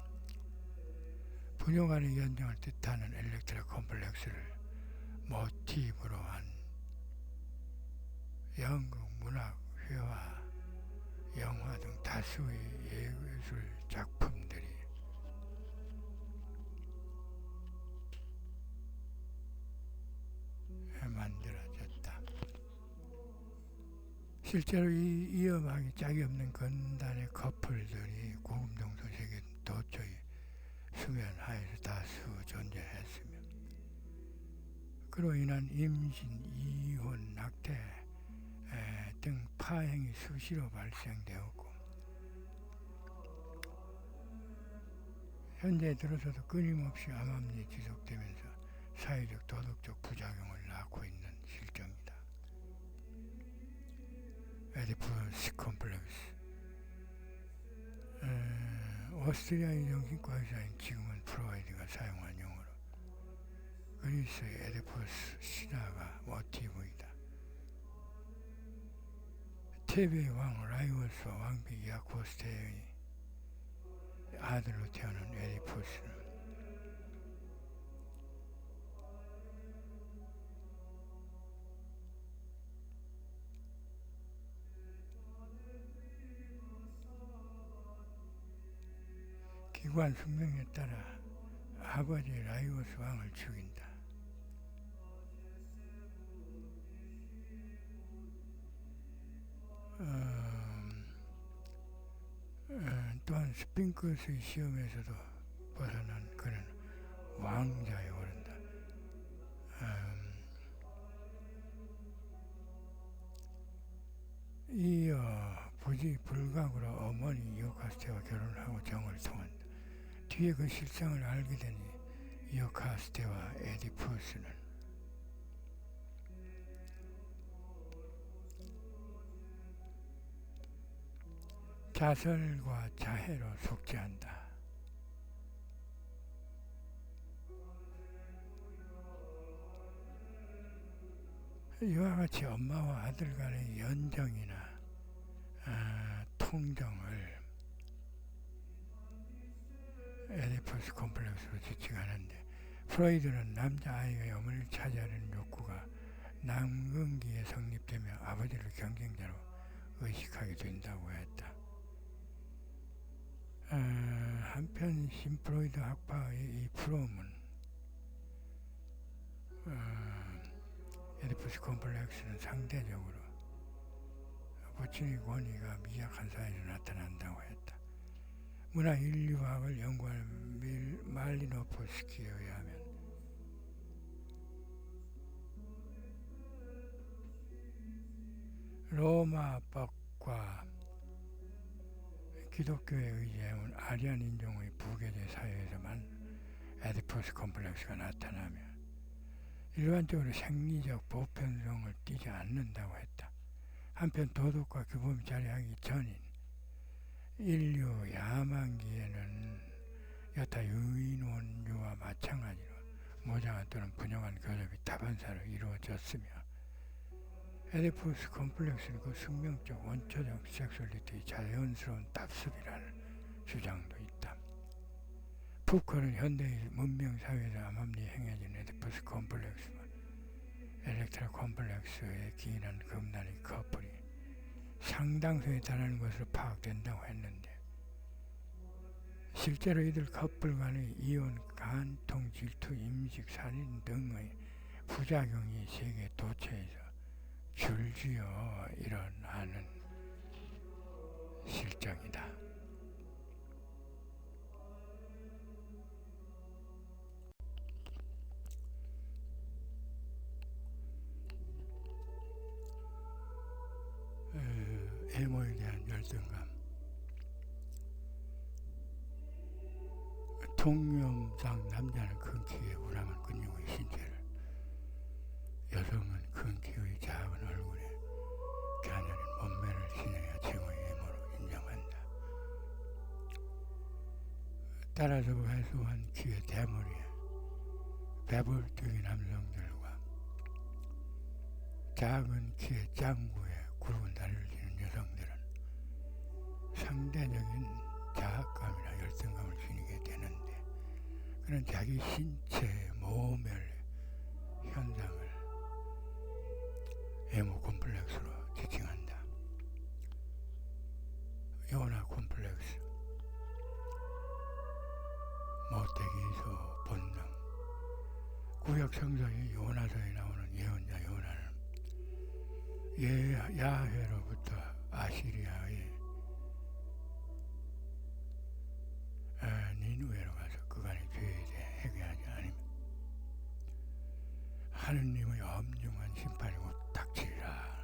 [SPEAKER 1] 부녀간의 연정을 뜻하는 엘렉트라 콤플렉스를 모티브로 한 연극, 문학, 회화, 영화 등 다수의 예술 작품들이 만들어졌다. 실제로 이 음악이 짝이 없는 건단의 커플들이 고금동서 세계 도처의 수면 하에서 다수 존재했으며 그로 인한 임신, 이혼, 낙태 등 파행이 수시로 발생되었고 현재 들어서도 끊임없이 암암리에 지속되면서 사회적 도덕적 부작용을 낳고 있는 실정이다. 에디푸스 컴플렉스. 오스트리아의 정신과 의사인 지금은 프로이드가 사용한 용어로 그리스의 에디푸스 신화가 모티브이다. 테베의 왕 라이오스와 왕비 야코스테의 아들로 태어난 에디푸스는 기관 숙명에 따라 아버지 라이오스 왕을 죽인다. 또한 스핑크스의 시험에서도 벗어난 그는 왕자에 오른다. 이어 부지 불각으로 어머니 이오카스테와 결혼하고 정을 통한다. 뒤에 그 실상을 알게 되니 이오카스테와 에디푸스는 자설과 자해로 속죄한다. 이와 같이 엄마와 아들 간의 연정이나 통정을 에디푸스 콤플렉스로 지칭하는데 프로이드는 남자아이의 어머니를 차지하려는 욕구가 남근기에 성립되며 아버지를 경쟁자로 의식하게 된다고 했다. 한편 신프로이드 학파의 이 프롬은 에디푸스 콤플렉스는 상대적으로 부친의 권위가 미약한 사회에서 나타난다고 했다. 문화 인류학을 연구한 말리노프스키에 의하면 로마법과 기독교에 의지해온 아리안 인종의 부계제 사회에서만 에디푸스 콤플렉스가 나타나며 일반적으로 생리적 보편성을 띠지 않는다고 했다. 한편 도덕과 규범이 자리하기 전인 인류 야만기에는 여타 유인원류와 마찬가지로 모장한 또는 분영한 교접이 다반사로 이루어졌으며 에디푸스 콤플렉스는 그 숙명적 원초적 섹슈얼리티의 자연스러운 답습이라는 주장도 있다. 푸커는 현대의 문명사회에서 암암리에 행해진 에디푸스 콤플렉스와 엘렉트라 콤플렉스에 기인한 금단의 커플이 상당수에 달하는 것으로 파악된다고 했는데 실제로 이들 커플 간의 이혼, 간통, 질투, 임식, 살인 등의 부작용이 세계 도처에서 줄지어 일어나는 실정이다. 애모에 대한 열등감. 통념상 남자는 큰 키에 우람한 근육의 신체를, 여성은 큰 키의 작은 얼굴에 가녀린 몸매를 지녀야 최고의 애모로 인정한다. 따라서 왜소한 키의 대머리에 배불뚝인 남성들과 작은 키의 짱구에 굵은 다리를 지닌 여성들은 상대적인 자학감이나 열등감을 지니게 되는데 그는 자기 신체의 모멸 현상을 애모 콤플렉스로 지칭한다. 요나 콤플렉스, 모태기소 본능. 구약 성서의 요나서에 나오는 예언자 요나는 야훼로부터 니누에로 가서 그간의 죄에 대해 회개하지 않으면 하느님의 엄중한 심판이 곧 닥치리라.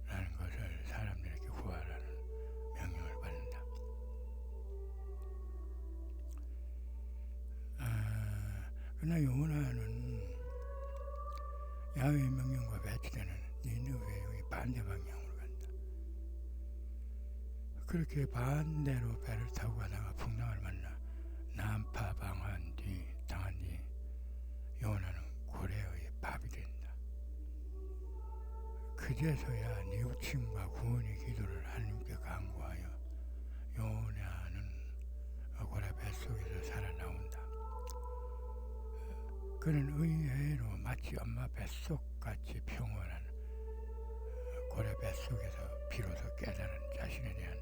[SPEAKER 1] 라는 것을 사람들에게 구하라는 명령을 받는다. 그러나 요나는 야훼의 명령과 배치되는 니느웨의 반대 방향으로 간다. 그렇게 반대로 배를 타고 가다가 풍랑을 만나 난파당한 뒤 요나는 고래의 밥이 된다. 그제서야 뉘우침과 구원의 기도를 하나님께 간구하여 요나는 고래 뱃속에서 살아나온다. 그는 의외로 마치 엄마 뱃속같이 평온한 고래 뱃속에서 비로소 깨달은 자신에 대한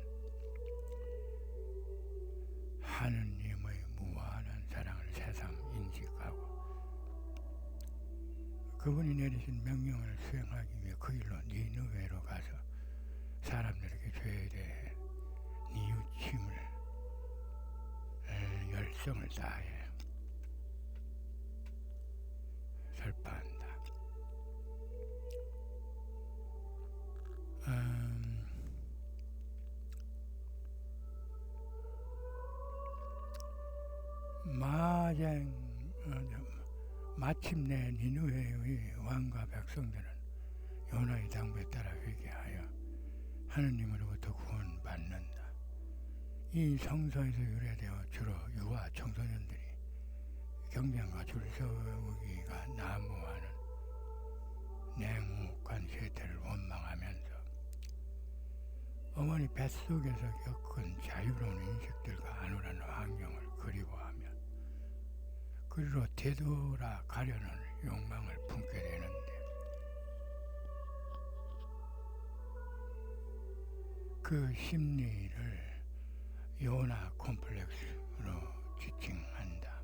[SPEAKER 1] 하느님의 무한한 사랑을 새삼 인식하고 그분이 내리신 명령을 수행하기 위해 그 길로 니느웨로 가서 사람들에게 죄에 대해 뉘우침을 열성을 다해 설파한다. 마침내 니느웨의 왕과 백성들은 요나의 당부에 따라 회개하여 하느님으로부터 구원받는다. 이 성서에서 유래되어 주로 유아 청소년들이 경쟁과 줄서기가 난무하는 냉혹한 세태를 원망하면서 어머니 뱃속에서 겪은 자유로운 인식들과 안울한 환경을 그리워하며 그리로 되돌아가려는 욕망을 품게 되는데 그 심리를 요나 콤플렉스로 지칭한다.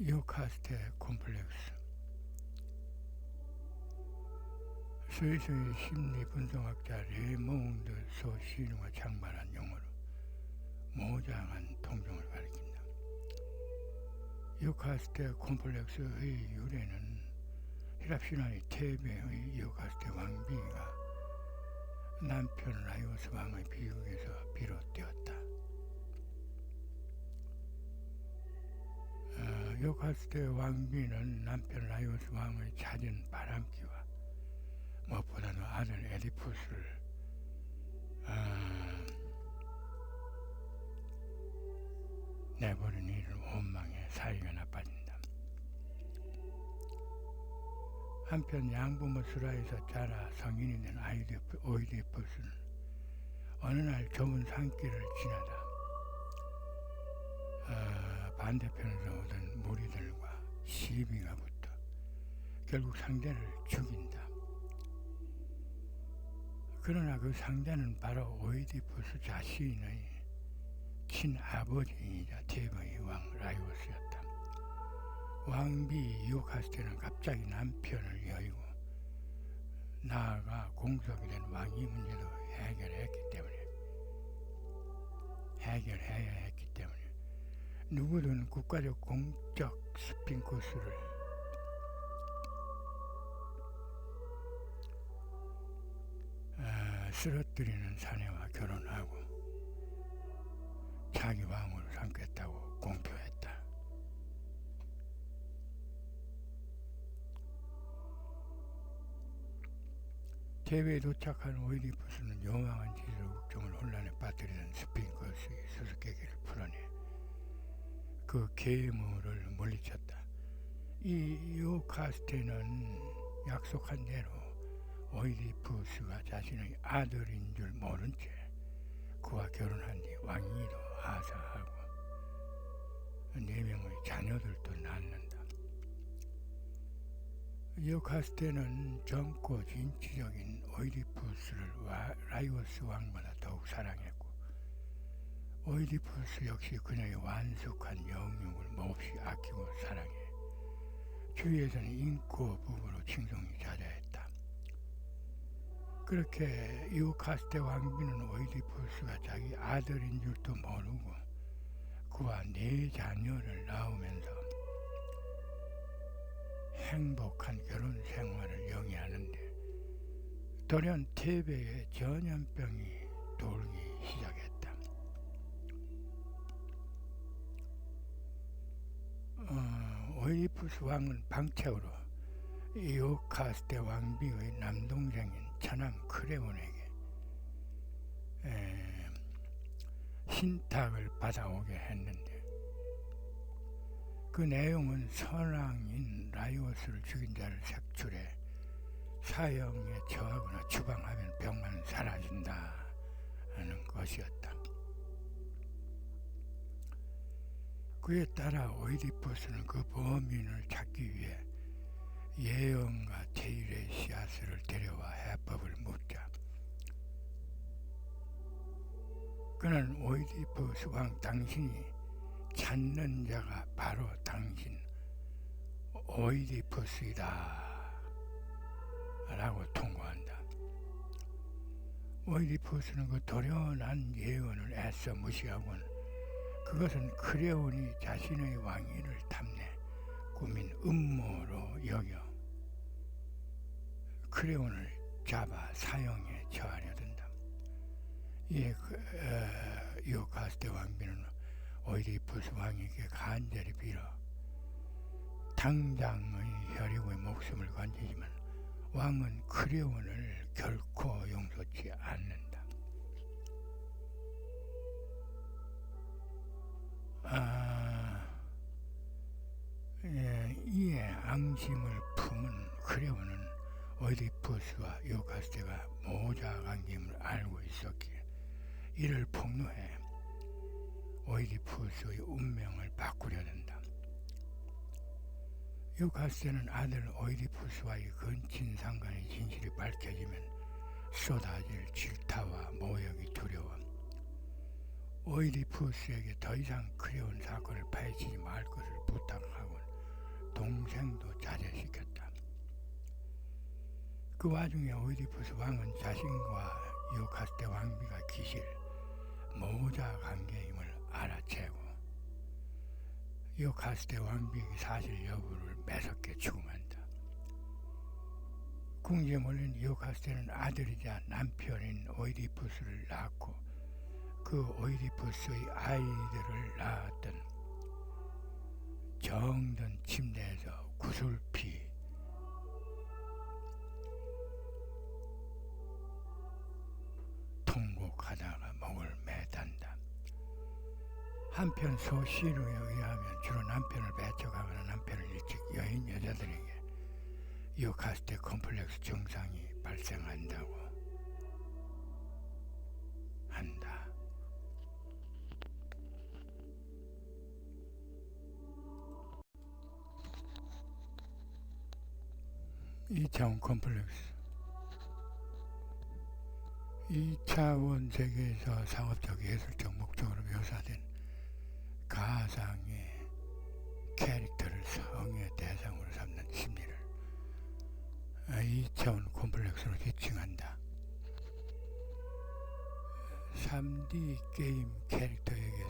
[SPEAKER 1] 요카스테 콤플렉스. 스위스의 심리 분석학자 레몽드 소시누가 창발한 용어로 모장한 통증을 가리킨다. 요카스테 콤플렉스의 유래는 히랍신화의 테베의 요카스테 왕비가 남편 라이오스 왕의 비극에서 비롯되었다. 요카스테 왕비는 남편 라이오스 왕의 잦은 바람기와 무엇보다도 아들 에디푸스를 내버린 이를 원망해 사이가 나빠진다. 한편 양부모 수라에서 자라 성인이 된 오이디푸스는 어느 날 좁은 산길을 지나다 반대편에서 오던 무리들과 시비가 붙어 결국 상대를 죽인다. 그러나 그 상대는 바로 오이디푸스 자신의 친아버지이자 테베의 왕 라이오스였다. 왕비 요카스테는 갑자기 남편을 여의고 나아가 공석이 된 왕위 문제도 해결해야 했기 때문에 누구든 국가적 공적 스핑크스를 쓰러뜨리는 사내와 결혼하고 자기 왕으로 삼겠다고 공표했다. 테베에 도착한 오이디푸스는 요망한 지리로 국정을 혼란에 빠뜨리던 스핑크스의 수수께끼를 풀어내 그 계물을 물리쳤다. 이 요카스테는 약속한 대로 오이디푸스가 자신의 아들인 줄 모른 채 그와 결혼한 뒤 왕위도 하사하고 4명의 자녀들도 낳는다. 요카스테는 젊고 진취적인 오이디푸스를 라이오스 왕보다 더욱 사랑했고 오이디푸스 역시 그녀의 완숙한 영육을 몹시 아끼고 사랑해 주위에서는 인고 부부로 칭송이 자자했다. 그렇게 유카스테 왕비는 오이디푸스가 자기 아들인 줄도 모르고 그와 4자녀를 낳으면서 행복한 결혼 생활을 영위하는데 돌연 테베에 전염병이 돌기 시작했다. 오이디푸스 왕은 방책으로 유카스테 왕비의 남동생인 처남 크레온에게 신탁을 받아오게 했는데 그 내용은 선왕인 라이오스를 죽인 자를 색출해 사형에 처하거나 추방하면 병만 사라진다 하는 것이었다. 그에 따라 오이디푸스는 그 범인을 찾기 위해 예언가 테이레시아스를 데려와 해법을 묻자 그는 오이디푸스 왕 당신이 찾는 자가 바로 당신 오이디푸스이다 라고 통고한다. 오이디푸스는 그 도련한 예언을 애써 무시하고는 그것은 크레온이 자신의 왕위를 탐내 꾸민 음모로 여겨 크레온을 잡아 사형에 처하려 든다. 이에 유카스테 왕비는 오이디푸스 왕에게 간절히 빌어 당장의 혈육의 목숨을 건지지만 왕은 크레온을 결코 용서치 않는다. 이에 앙심을 품은 크레온은 오이디푸스와 유카스테가 모자 관계임을 알고 있었기에 이를 폭로해 오이디푸스의 운명을 바꾸려 든다. 유카스테는 아들 오이디푸스와의 근친 상간의 진실이 밝혀지면 쏟아질 질타와 모욕이 두려워 오이디푸스에게 더 이상 크레온 사건을 파헤치지 말 것을 부탁하곤 동생도 자제시켰다. 그 와중에 오이디푸스 왕은 자신과 유카스테 왕비가 기실 모자 관계임을 알아채고 유카스테 왕비의 사실 여부를 매섭게 추궁한다. 궁지에 몰린 유카스테는 아들이자 남편인 오이디푸스를 낳았고 그 오이디푸스의 아이들을 낳았던 정든 침대에서 구슬피 통곡하다가 목을 매단다. 한편 소시르에 의하면 주로 남편을 배척하거나 남편을 일찍 여인 여자들에게 유카스테 콤플렉스 증상이 발생한다고 한다. 이차원 콤플렉스 2차원 세계에서 상업적 예술적 목적으로 묘사된 가상의 캐릭터를 성의 대상으로 삼는 심리를 2차원 콤플렉스로 지칭한다. 3D 게임 캐릭터에게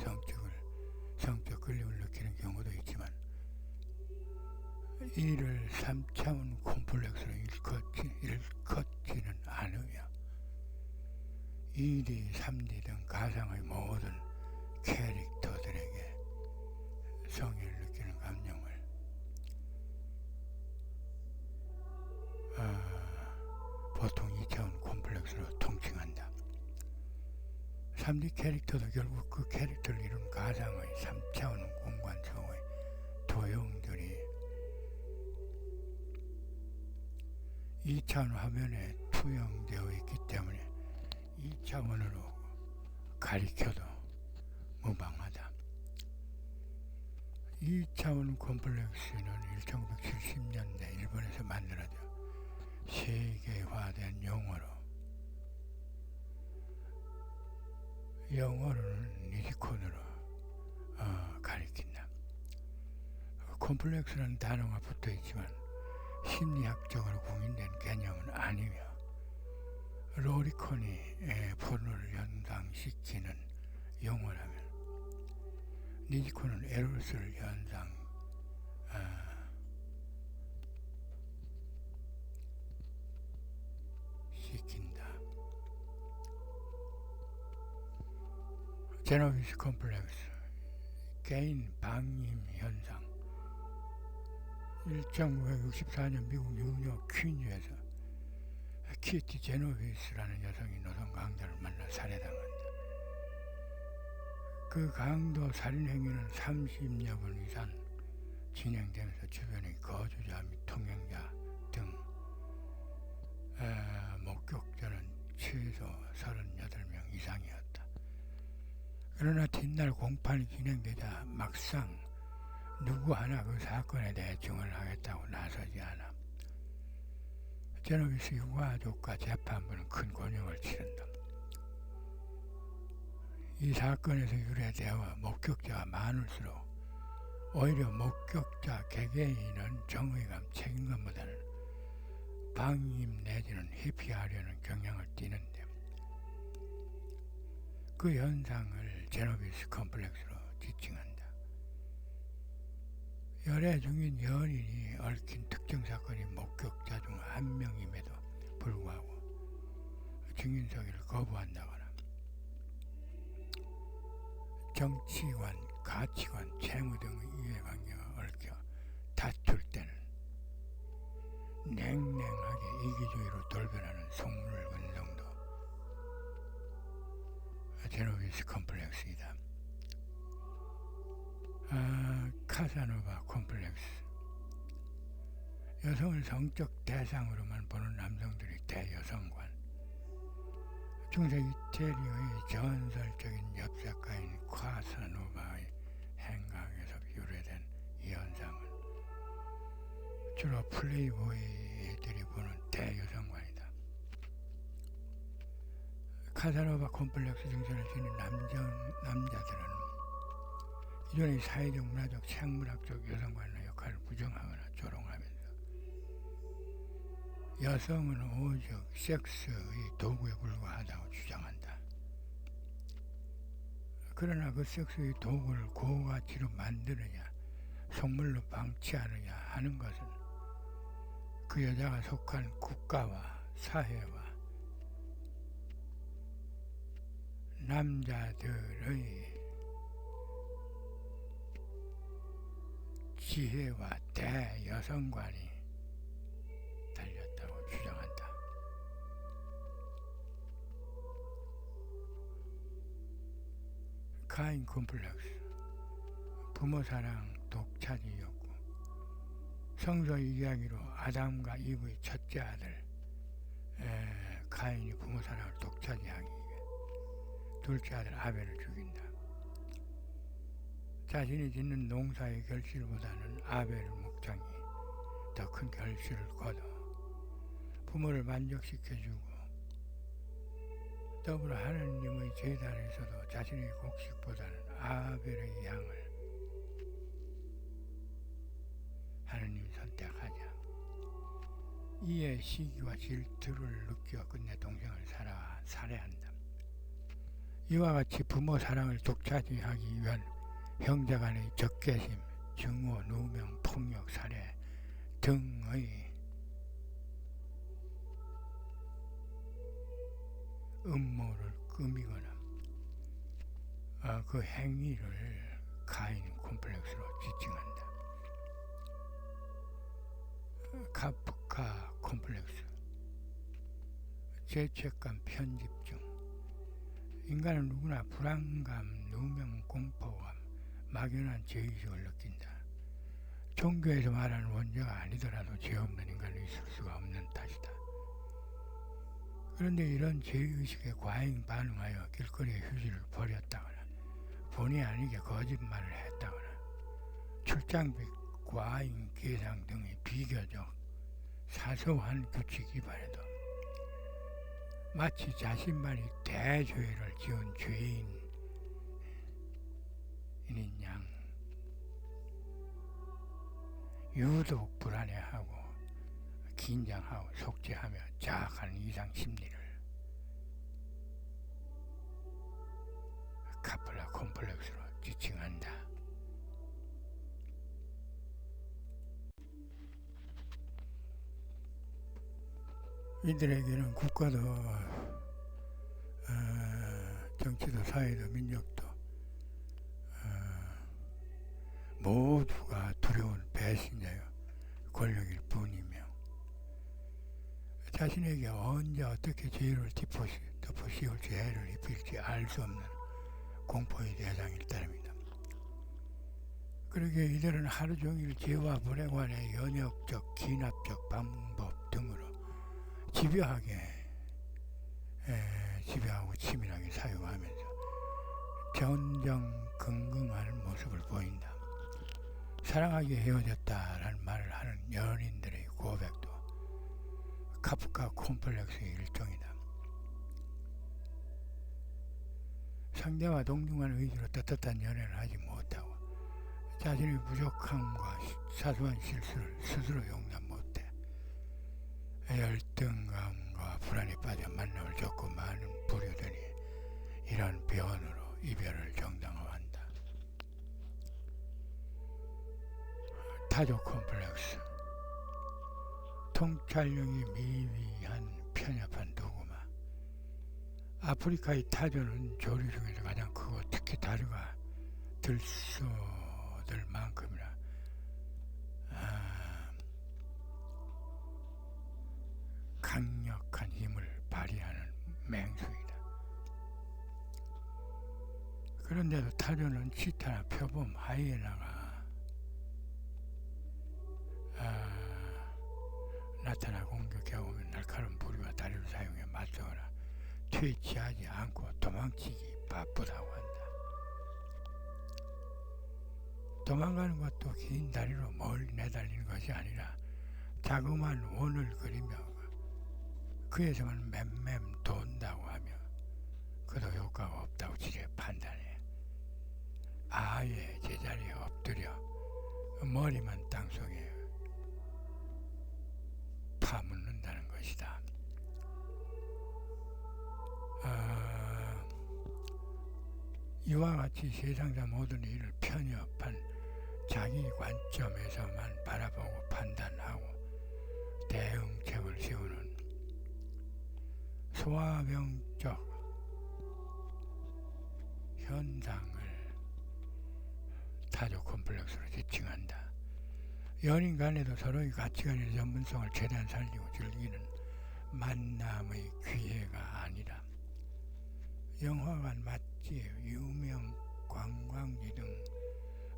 [SPEAKER 1] 성적 끌림을 느끼는 경우도 있지만 이를 3차원 콤플렉스로 일컫지는 않으며 2D, 3D 등 가상의 모든 캐릭터들에게 성의를 느끼는 감정을 보통 2차원 콤플렉스로 통칭한다. 3D 캐릭터도 결국 그 캐릭터를 이룬 가상의 3차원 공간 속의 도형들이 2차원 화면에 투영되어 있기 때문에 2차원으로 가리켜도 무방하다. 2차원 콤플렉스는 1970년대 일본에서 만들어져 세계화된 영어로는 니지콘으로 가리킨다. 콤플렉스라는 단어가 붙어 있지만 심리학적으로 공인된 개념은 아니며 로리콘이 폰을 연상시키는 용어라면 니지콘은 에로스를 시킨다. 제노비스 컴플렉스, 개인 방임 현상. 1964년 미국 뉴욕 퀸즈에서 키티 제노비스라는 여성이 노동 강도를 만나 살해당한다. 그 강도 살인 행위는 30여 분 이상 진행되면서 주변의 거주자 및 통행자 등 목격자는 최소 38명 이상이었다. 그러나 뒷날 공판이 진행되자 막상 누구 하나 그 사건에 대해 증언을 하겠다고 나서지 않아. 제노비스 유가족과 재판부는 큰 곤욕을 치른다. 이 사건에서 유래되어 목격자가 많을수록 오히려 목격자 개개인은 정의감, 책임감보다는 방임 내지는 회피하려는 경향을 띠는데 그 현상을 제노비스 컴플렉스로 지칭한다. 열애 중인 연인이 얽힌 특정 사건이 목격자 중 한 명임에도 불구하고 증인 서기를 거부한다거나 정치관, 가치관, 채무 등의 이해관계가 얽혀 다툴 때는 냉랭하게 이기주의로 돌변하는 속물 근성도 제노비스 컴플렉스이다. 카사노바 컴플렉스. 여성을 성적 대상으로만 보는 남성들의 대여성관. 중세 이태리의 전설적인 엽작가인 카사노바의 행각에서 유래된 이 현상은 주로 플레이보이들이 보는 대여성관이다. 카사노바 콤플렉스 증세를 지닌 남자들은 기존의 사회적, 문화적, 생물학적 여성관의 역할을 부정하거나 조롱하면서 여성은 오직 섹스의 도구에 불과하다고 주장한다. 그러나 그 섹스의 도구를 고가치로 만드느냐, 속물로 방치하느냐 하는 것은 그 여자가 속한 국가와 사회와 남자들의 지혜와 대여성관이 달렸다고 주장한다. 카인 콤플렉스. 부모 사랑 독차지 욕구. 성서의 이야기로 아담과 이브의 첫째 아들 카인이 부모 사랑을 독차지하기 위해 둘째 아들 아벨을 죽인다. 자신이 짓는 농사의 결실보다는 아벨의 목장이 더 큰 결실을 거둬 부모를 만족시켜주고 더불어 하느님의 제단에서도 자신의 곡식보다는 아벨의 양을 하느님이 선택하자 이에 시기와 질투를 느껴 끝내 동생을 살해한다. 이와 같이 부모 사랑을 독차지하기 위한 형제 간의 적개심, 증오, 누명, 폭력, 살해 등의 음모를 꾸미거나 그 행위를 카인 콤플렉스로 지칭한다. 카프카 콤플렉스. 죄책감, 편집증. 인간은 누구나 불안감, 누명, 공포감, 막연한 죄의식을 느낀다. 종교에서 말하는 원죄가 아니더라도 죄 없는 인간은 있을 수가 없는 탓이다. 그런데 이런 죄의식에 과잉 반응하여 길거리에 휴지를 버렸다거나 본의 아니게 거짓말을 했다거나 출장비 과잉 계상 등의 비교적 사소한 규칙 위반에도 마치 자신만이 대죄를 지은 죄인인 양 유독 불안해하고 긴장하고 속죄하며 자학하는 이상 심리를 카플라 콤플렉스로 지칭한다. 이들에게는 국가도 정치도 사회도 민족도 모두가 두려운 배신자요 권력일 뿐이며 자신에게 언제 어떻게 죄를 덮어씌울지 해를 입힐지 알 수 없는 공포의 대상일 따름이다. 그러기에 이들은 하루 종일 죄와 불행관의 연역적, 기납적 방법 등으로 집요하고 치밀하게 사용하면서 전전긍긍하는 모습을 보인다. 사랑하게 헤어졌다라는 말을 하는 연인들의 고백도 카프카 콤플렉스의 일종이다. 상대와 동등한 의지로 떳떳한 연애를 하지 못하고 자신의 부족함과 사소한 실수를 스스로 용납 못해 열등감과 불안에 빠져 만남을 줬고 많은 부류들이 이런 변으로 이별을 정당화한다. 타조 콤플렉스 통찰력이 미비한 편협한 도구마. 아프리카의 타조는 조류 중에서 가장 크고 특히 다리가 들소들 만큼이나 강력한 힘을 발휘하는 맹수이다. 그런데도 타조는 치타나 표범, 하이에나가 나타나 공격해오면 날카로운 부리와 다리를 사용해 맞서거나 퇴치하지 않고 도망치기 바쁘다고 한다. 도망가는 것도 긴 다리로 멀리 내달리는 것이 아니라 자그마한 원을 그리며 그에서만 맴맴 돈다고 하며 그도 효과가 없다고 지레 판단해 아예 제자리에 엎드려 머리만 땅속에 파묻는다는 것이다. 이와 같이 세상사 모든 일을 편협한 자기 관점에서만 바라보고 판단하고 대응책을 세우는 소화병적 현상을 타조 콤플렉스로 지칭한다. 연인 간에도 서로의 가치관이나 전문성을 최대한 살리고 즐기는 만남의 기회가 아니라 영화관, 맛집, 유명 관광지 등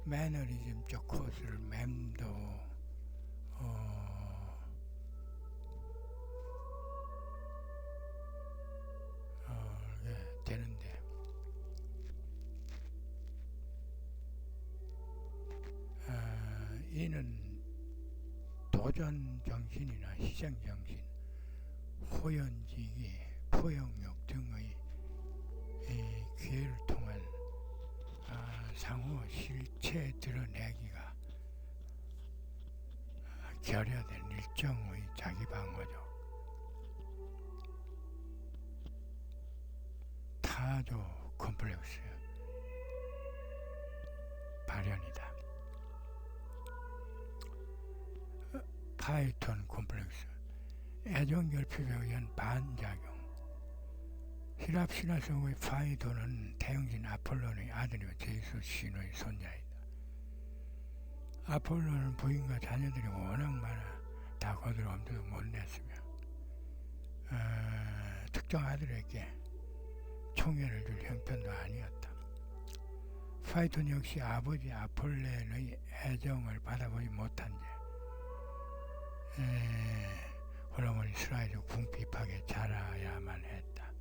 [SPEAKER 1] 매너리즘적 코스를 맴도게 되는데 이는 도전 정신이나 희생 정신, 호연지기, 포용력 등의 기회를 통한 상호 실체 드러내기가 결여된 일정의 자기방어적 타조 콤플렉스 발현이다. 파이톤 콤플렉스 애정결핍에 의한 반작용. 히랍 신화 속의 파이톤은 태영신 아폴론의 아들이며 제우스 신의 손자이다. 아폴론은 부인과 자녀들이 워낙 많아 다 거둘 엄두도 못 냈으며 특정 아들에게 총애를 줄 형편도 아니었다. 파이톤 역시 아버지 아폴렌의 애정을 받아보지 못한 채 홀로몬 이스라엘의 궁핍하게 자라야만 했다.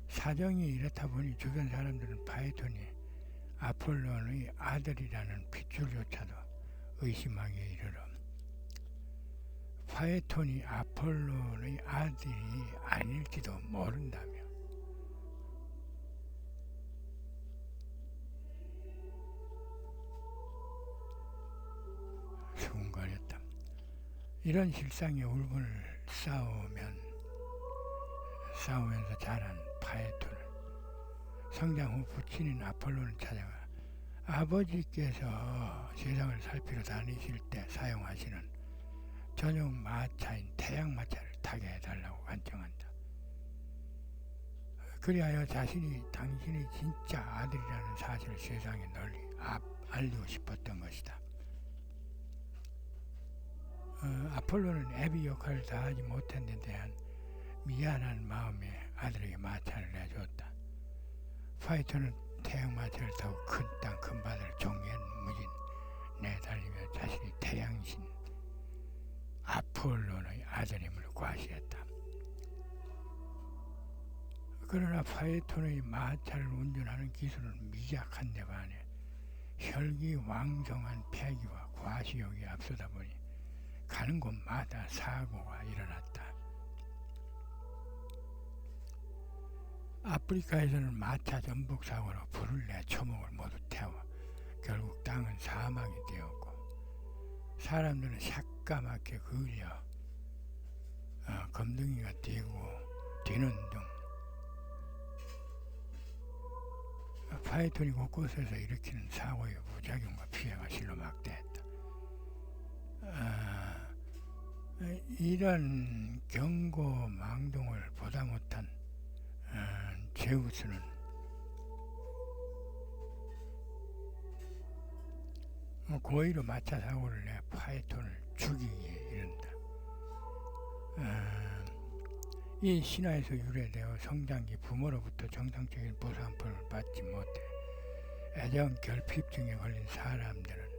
[SPEAKER 1] 사정이 이렇다 보니 주변 사람들은 파이톤이 아폴론의 아들이라는 핏줄조차도 의심하기에 이르러 파이톤이 아폴론의 아들이 아닐지도 모른다며 수군거렸다. 이런 실상의 울분을 싸우면서 자란 파이톤을 성장 후 부친인 아폴로는 찾아가 아버지께서 세상을 살피러 다니실 때 사용하시는 전용 마차인 태양마차를 타게 해달라고 간청한다. 그리하여 자신이 당신이 진짜 아들이라는 사실을 세상에 널리 알리고 싶었던 것이다. 아폴로는 애비 역할을 다하지 못한 데 대한 미안한 마음에 아들에게 마차를 내줬다. 파이터는 태양마차를 타고 큰 땅 큰 바다를 종횡무진 내달리며 자신이 태양신 아폴로의 아들임을 과시했다. 그러나 파이톤의 마차를 운전하는 기술은 미약한 데 반해 혈기왕성한 패기와 과시욕이 앞서다 보니 가는 곳마다 사고가 일어났다. 아프리카에서는 마차 전복 사고로 불을 내 초목을 모두 태워 결국 땅은 사막이 되었고 사람들은 새까맣게 그을려 검둥이가 뛰고 뛰는 등 파이톤이 곳곳에서 일으키는 사고의 부작용과 피해가 실로 막대했다. 이런 경고망동을 보다 못한 제우스는 고의로 마차 사고를 내 파이톤을 죽이기에 이른다. 이 신화에서 유래되어 성장기 부모로부터 정상적인 보상품을 받지 못해 애정 결핍증에 걸린 사람들은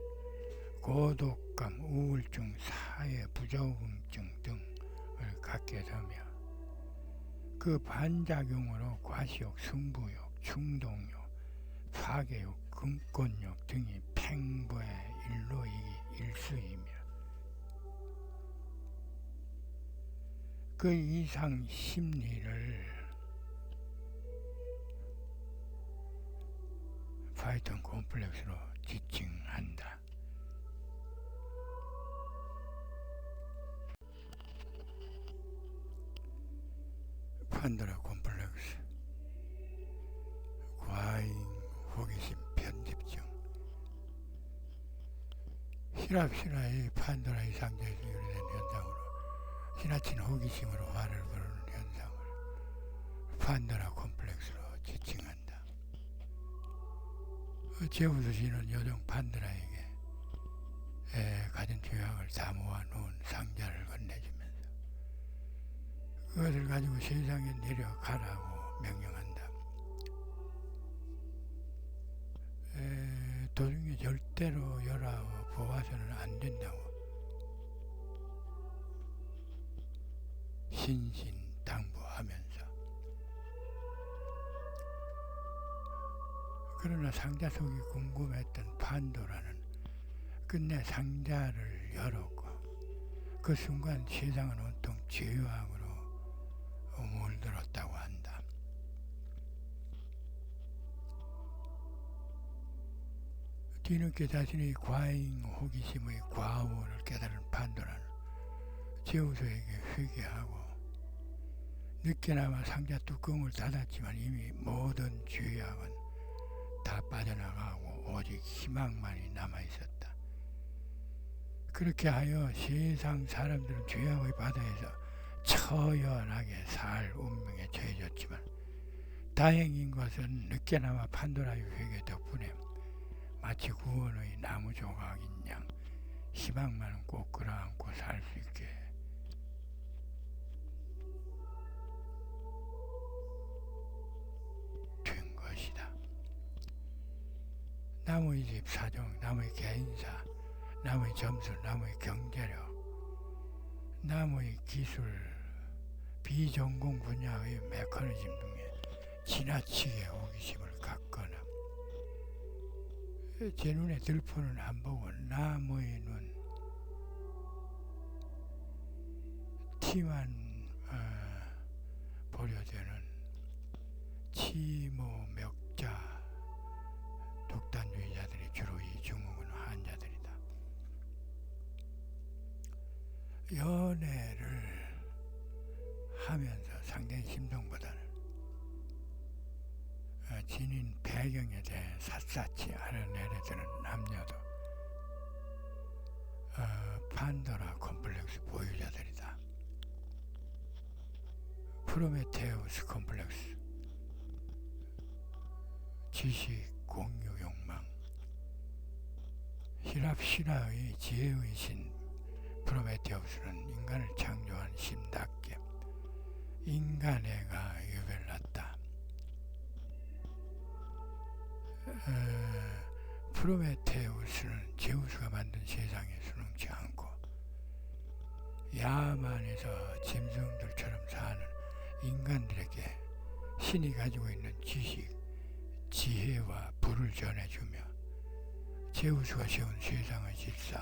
[SPEAKER 1] 고독감, 우울증, 사회 부적응증 등을 갖게 되며 그 반작용으로 과시욕, 승부욕, 충동욕, 파괴욕, 금권욕 등이 팽보의 일수이며 그 이상 심리를 파이톤 콤플렉스로 지칭한다. 판도라 콤플렉스, 과잉 호기심 편집증. 히랍 신화의 판도라 이상자에서 유래된 현상으로 지나친 호기심으로 화를 부르는 현상을 판도라 콤플렉스로 지칭한다. 제우스 신은 요정 판도라에게 가진 죄악을 다 모아놓은 상자를 건네주면서 그것을 가지고 세상에 내려가라고 명령한다. 도중에 절대로 열아 보아서는 안 된다고 신신당부하면서 그러나 상자 속이 궁금했던 판도라는 끝내 상자를 열었고 그 순간 세상은 온통 죄악으로 물들었다고 한다. 뒤늦게 자신의 과잉 호기심의 과오를 깨달은 판도라는 제우스에게 회개하고 늦게나마 상자 뚜껑을 닫았지만 이미 모든 죄악은 다 빠져나가고 오직 희망만이 남아있었다. 그렇게 하여 세상 사람들은 죄악의 바다에서 처연하게 살 운명에 처해졌지만 다행인 것은 늦게나마 판도라의 회개 덕분에 마치 구원의 나무 조각인 양 희망만은 꼭 끌어안고 살 수 있게 된 것이다. 남의 집 사정, 남의 개인사, 남의 점수, 남의 경제력, 남의 기술, 비전공 분야의 메커니즘 등에 지나치게 호기심을 갖거나 제 눈에 들포는 안 보고 남의 눈 티만 보려 되는 치모멱자 독단주의자들이 주로 이 증후군 환자들이다. 연애를 하면서 상대의 심정보다는 지닌 배경에 대해 샅샅이 알아내려 드는 남녀도 판도라 콤플렉스 보유자들이다. 프로메테우스 콤플렉스, 지식 공유 욕망. 히랍 신화의 지혜의 신 프로메테우스는 인간을 창조한 신답게 인간애가 유별났다. 프로메테우스는 제우스가 만든 세상에 순응치 않고 야만에서 짐승들처럼 사는 인간들에게 신이 가지고 있는 지식, 지혜와 부를 전해주며 제우스가 세운 세상의 질서,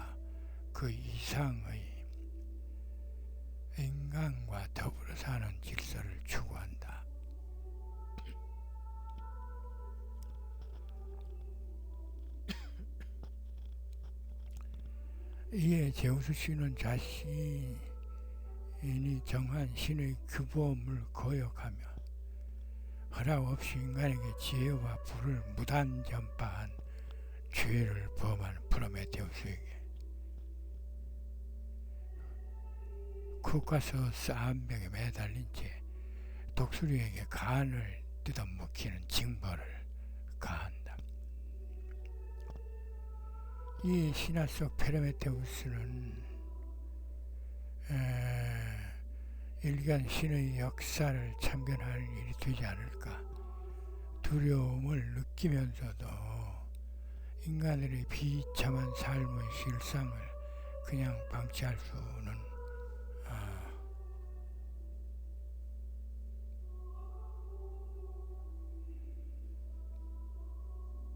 [SPEAKER 1] 그 이상의 인간과 더불어 사는 질서를 추구한다. 이에 제우스 신은 자신이 정한 신의 규범을 거역하며 허락 없이 인간에게 지혜와 부를 무단 전파한 죄를 범한 프로메테우스에게 코카소스 암벽에 매달린 채 독수리에게 간을 뜯어먹히는 징벌을 가한다. 이 신화 속 프로메테우스는 일간 신의 역사를 참견하는 일이 되지 않을까 두려움을 느끼면서도 인간들의 비참한 삶의 실상을 그냥 방치할 수는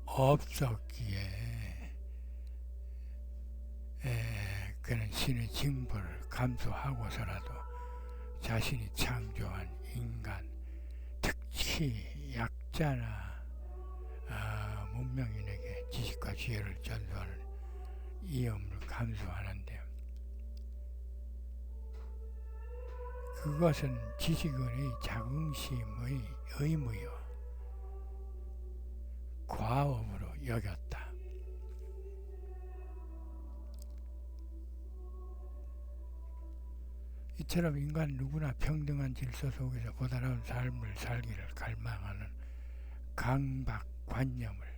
[SPEAKER 1] 없었기에 그는 신의 징벌을 감수하고서라도 자신이 창조한 인간, 특히 약자나 문명인에게 지식과 지혜를 전수하는 위험을 감수하는데, 그것은 지식인의 자긍심의 의무요 과업으로 여겼다. 이처럼 인간 누구나 평등한 질서 속에서 보다 나은 삶을 살기를 갈망하는 강박관념을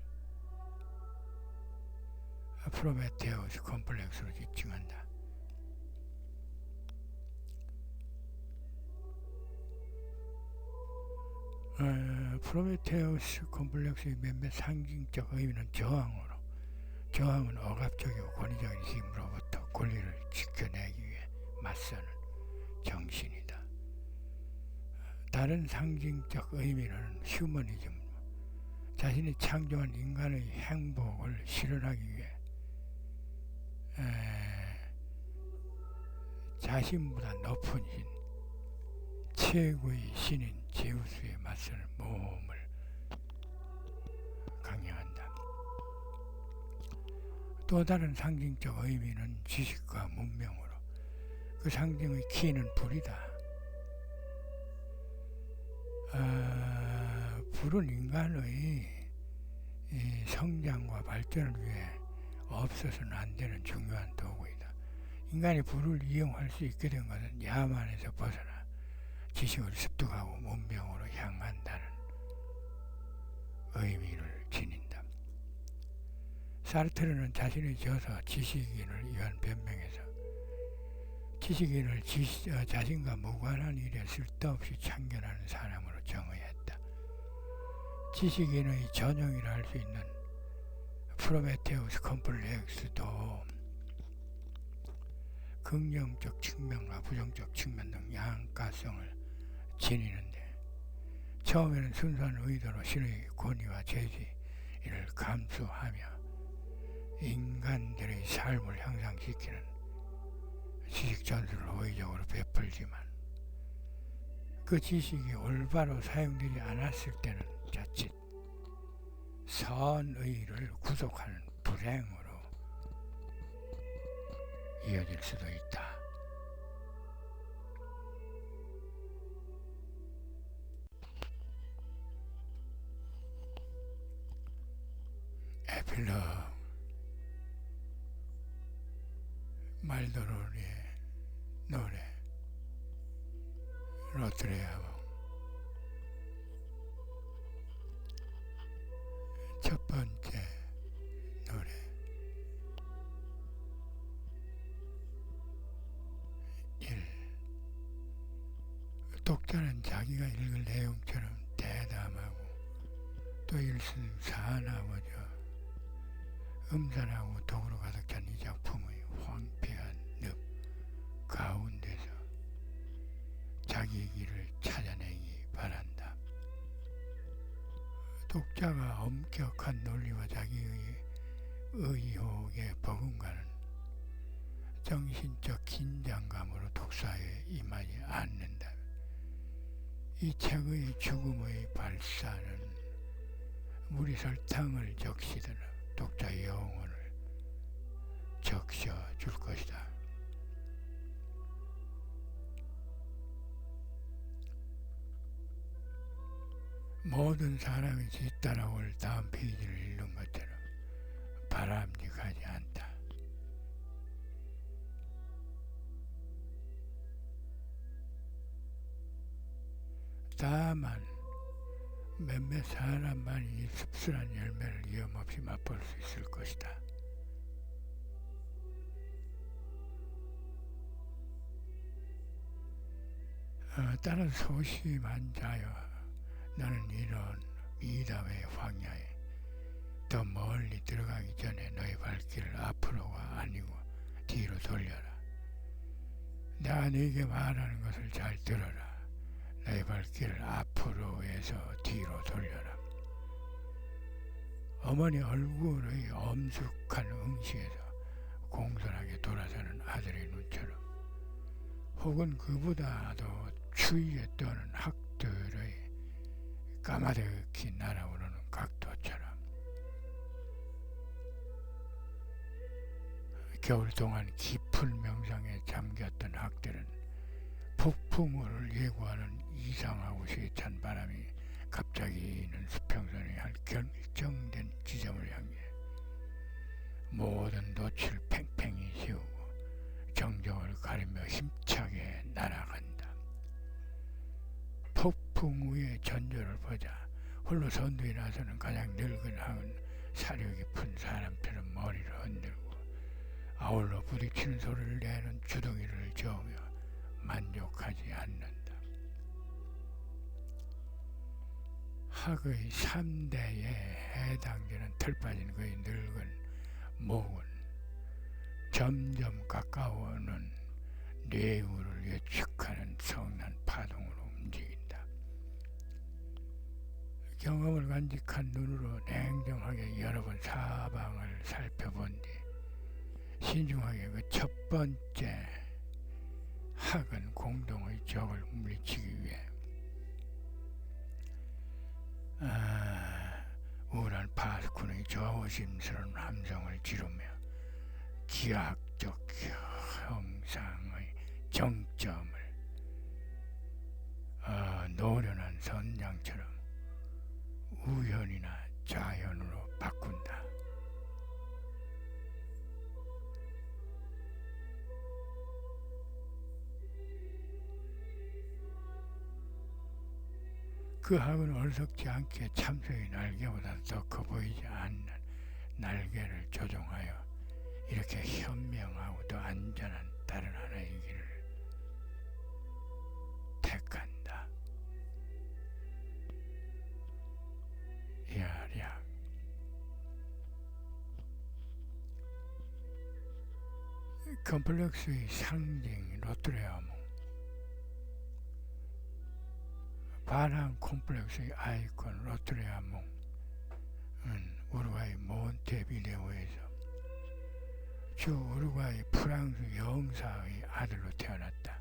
[SPEAKER 1] 프로메테우스 콤플렉스로 지칭한다. 프로메테우스 콤플렉스의 몇몇 상징적 의미는 저항은 억압적이고 권위적인 힘으로부터 권리를 지켜내기 위해 맞서는 정신이다. 다른 상징적 의미는 휴머니즘, 자신이 창조한 인간의 행복을 실현하기 위해 자신보다 높은 신, 최고의 신인 제우스에 맞서는 모험을 강요한다. 또 다른 상징적 의미는 지식과 문명으로, 그 상징의 키는 불이다. 불은 인간의 성장과 발전을 위해 없어서는 안 되는 중요한 도구이다. 인간이 불을 이용할 수 있게 된 것은 야만에서 벗어나 지식을 습득하고 문명으로 향한다는 의미를 지닌다. 사르트르는 자신의 저서 지식인을 위한 변명에서 지식인을 자신과 무관한 일에 쓸데없이 참견하는 사람으로 정의했다. 지식인의 전형이라 할 수 있는 프로메테우스 콤플렉스도 긍정적 측면과 부정적 측면 등 양가성을 지니는데, 처음에는 순수한 의도로 신의 권위와 제지를 감수하며 인간들의 삶을 향상시키는 지식 전수를 호의적으로 베풀지만, 그 지식이 올바로 사용되지 않았을 때는 자칫 선의를 구속하는 불행으로 이어질 수도 있다. 길러 말도로리의 노래 로트레아몽 첫 번째 노래 1. 독자는 자기가 읽을 내용처럼 대담하고 또 일승사나워져 음산하고 독으로 가득 찬 이 작품의 황폐한 늪 가운데서 자기 길을 찾아내기 바란다. 독자가 엄격한 논리와 자기의 의혹에 버금가는 정신적 긴장감으로 독서에 임하지 않는다면 이 책의 죽음의 발사는 물이 설탕을 적시듯 독자의 영혼을 적셔줄 것이다. 모든 사람이 뒤따라올 다음 페이지를 읽는 것처럼 바람직하지 않다. 다만 몇몇 사람만이 이 씁쓸한 열매를 위험없이 맛볼 수 있을 것이다. 다른 소심한 자여, 너는 이런 미담의 황야에 더 멀리 들어가기 전에 너의 발길을 앞으로가 아니고 뒤로 돌려라. 내가 네게 말하는 것을 잘 들어라. 너의 발길을 앞으로에서 뒤로 돌려라. 어머니 얼굴의 엄숙한 응시에서 공손하게 돌아서는 아들의 눈처럼, 혹은 그보다도 추위에 떠는 학들의 까마득히 날아오르는 각도처럼, 겨울 동안 깊은 명상에 잠겼던 학들은 폭풍우를 예고하는 이상하고 세찬 바람이 갑자기 이는 수평선의 한 결정된 지점을 향해 모든 돛을 팽팽히 세우고 정적을 가리며 힘차게 날아간다. 폭풍우의 전조를 보자 홀로 선두에 나서는 가장 늙은 학은 사려 깊은 사람처럼 머리를 흔들고 아울러 부딪히는 소리를 내는 주둥이를 저으며 만족하지 않는다. 학의 3대에 해당되는 털빠진 그의 늙은 목은 점점 가까워오는 뇌우를 예측하는 성난 파동으로 움직인다. 경험을 간직한 눈으로 냉정하게 여러 번 사방을 살펴본 뒤 신중하게 그 첫 번째 학은 공동의 적을 물리치기 위해 우울한 파수꾼의 조심스러운 함성을 지르며 기하학적 형상의 정점을 노련한 선장처럼 우연이나 자연으로 바꾼다. 그 학은 어리석지 않게 참새의 날개보다 더 커 보이지 않는 날개를 조종하여 이렇게 현명하고 더 안전한 다른 하나의 길을 택한다. 야략 컴플렉스의 상징 로트레아몽, 반항 콤플렉스의 아이콘 로트레아몽은 우루과이 몬테비데오에서 주 우루과이 프랑스 영사의 아들로 태어났다.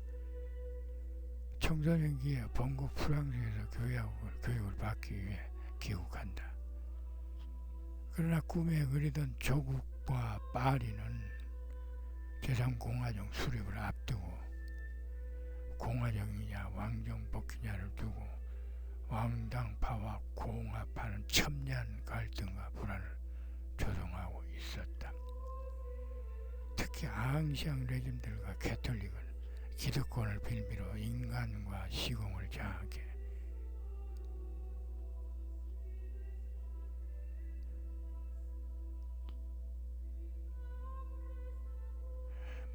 [SPEAKER 1] 청소년기에 본국 프랑스에서 교육을 받기 위해 귀국한다. 그러나 꿈에 그리던 조국과 파리는 제3공화정 수립을 앞두고 공화정이냐 왕정복귀냐를 두고 왕당파와 공합하는 첨예한 갈등과 불안을 조성하고 있었다. 특히 앙시앙 레짐들과 캐톨릭은 기득권을 빌미로 인간과 시공을 장악해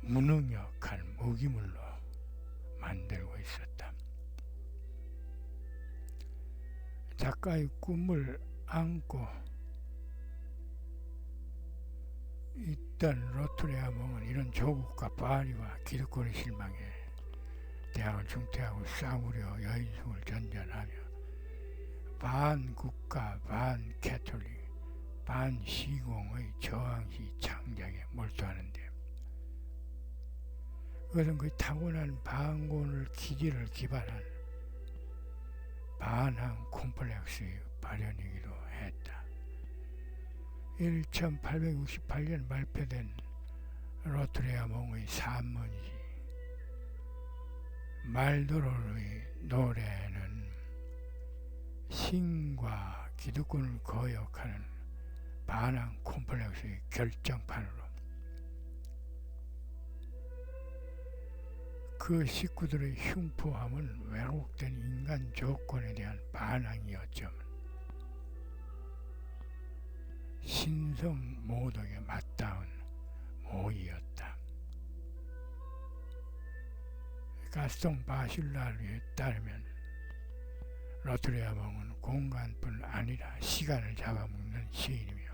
[SPEAKER 1] 무능력한 무기물로 만들고 있었다. 작가의 꿈을 안고 있던 로트레아몽은 이런 조국과 파리와 기득권의 실망에 대학을 중퇴하고 싸구려 여인숙을 전전하며 반국가 반캐톨릭 반시공의 저항시 창작에 몰두하는데, 그것은 그 타고난 반군을 기질을 기반한 반항 콤플렉스의 발현이기도 했다. 1868년 발표된 로트레아몽의 산문이지. 말도로의 노래는 신과 기득권을 거역하는 반항 콤플렉스의 결정판으로 그 식구들의 흉포함은 왜곡된 인간 조건에 대한 반항이었지만 신성 모독에 맞닿은 모의였다. 가스통 바실라르에 따르면 로트레아몽은 공간뿐 아니라 시간을 잡아먹는 시인이며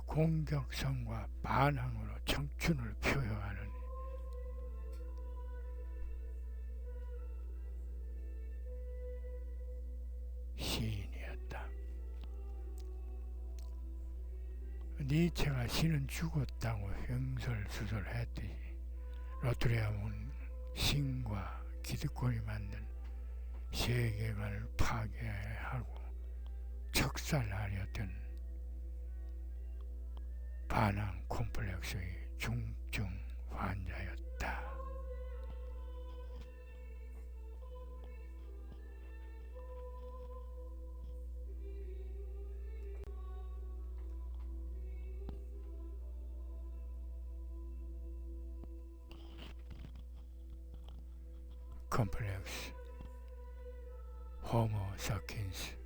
[SPEAKER 1] 공격성과 반항으로 청춘을 표현하는 시인이었다. 니체가 신은 죽었다고 횡설수설했듯이 로트레아몽은 신과 기득권이 만든 세계관을 파괴하고 척살하려던 반항 콤플렉스의 중증 환자였다. 컴플렉스, 호모 사피엔스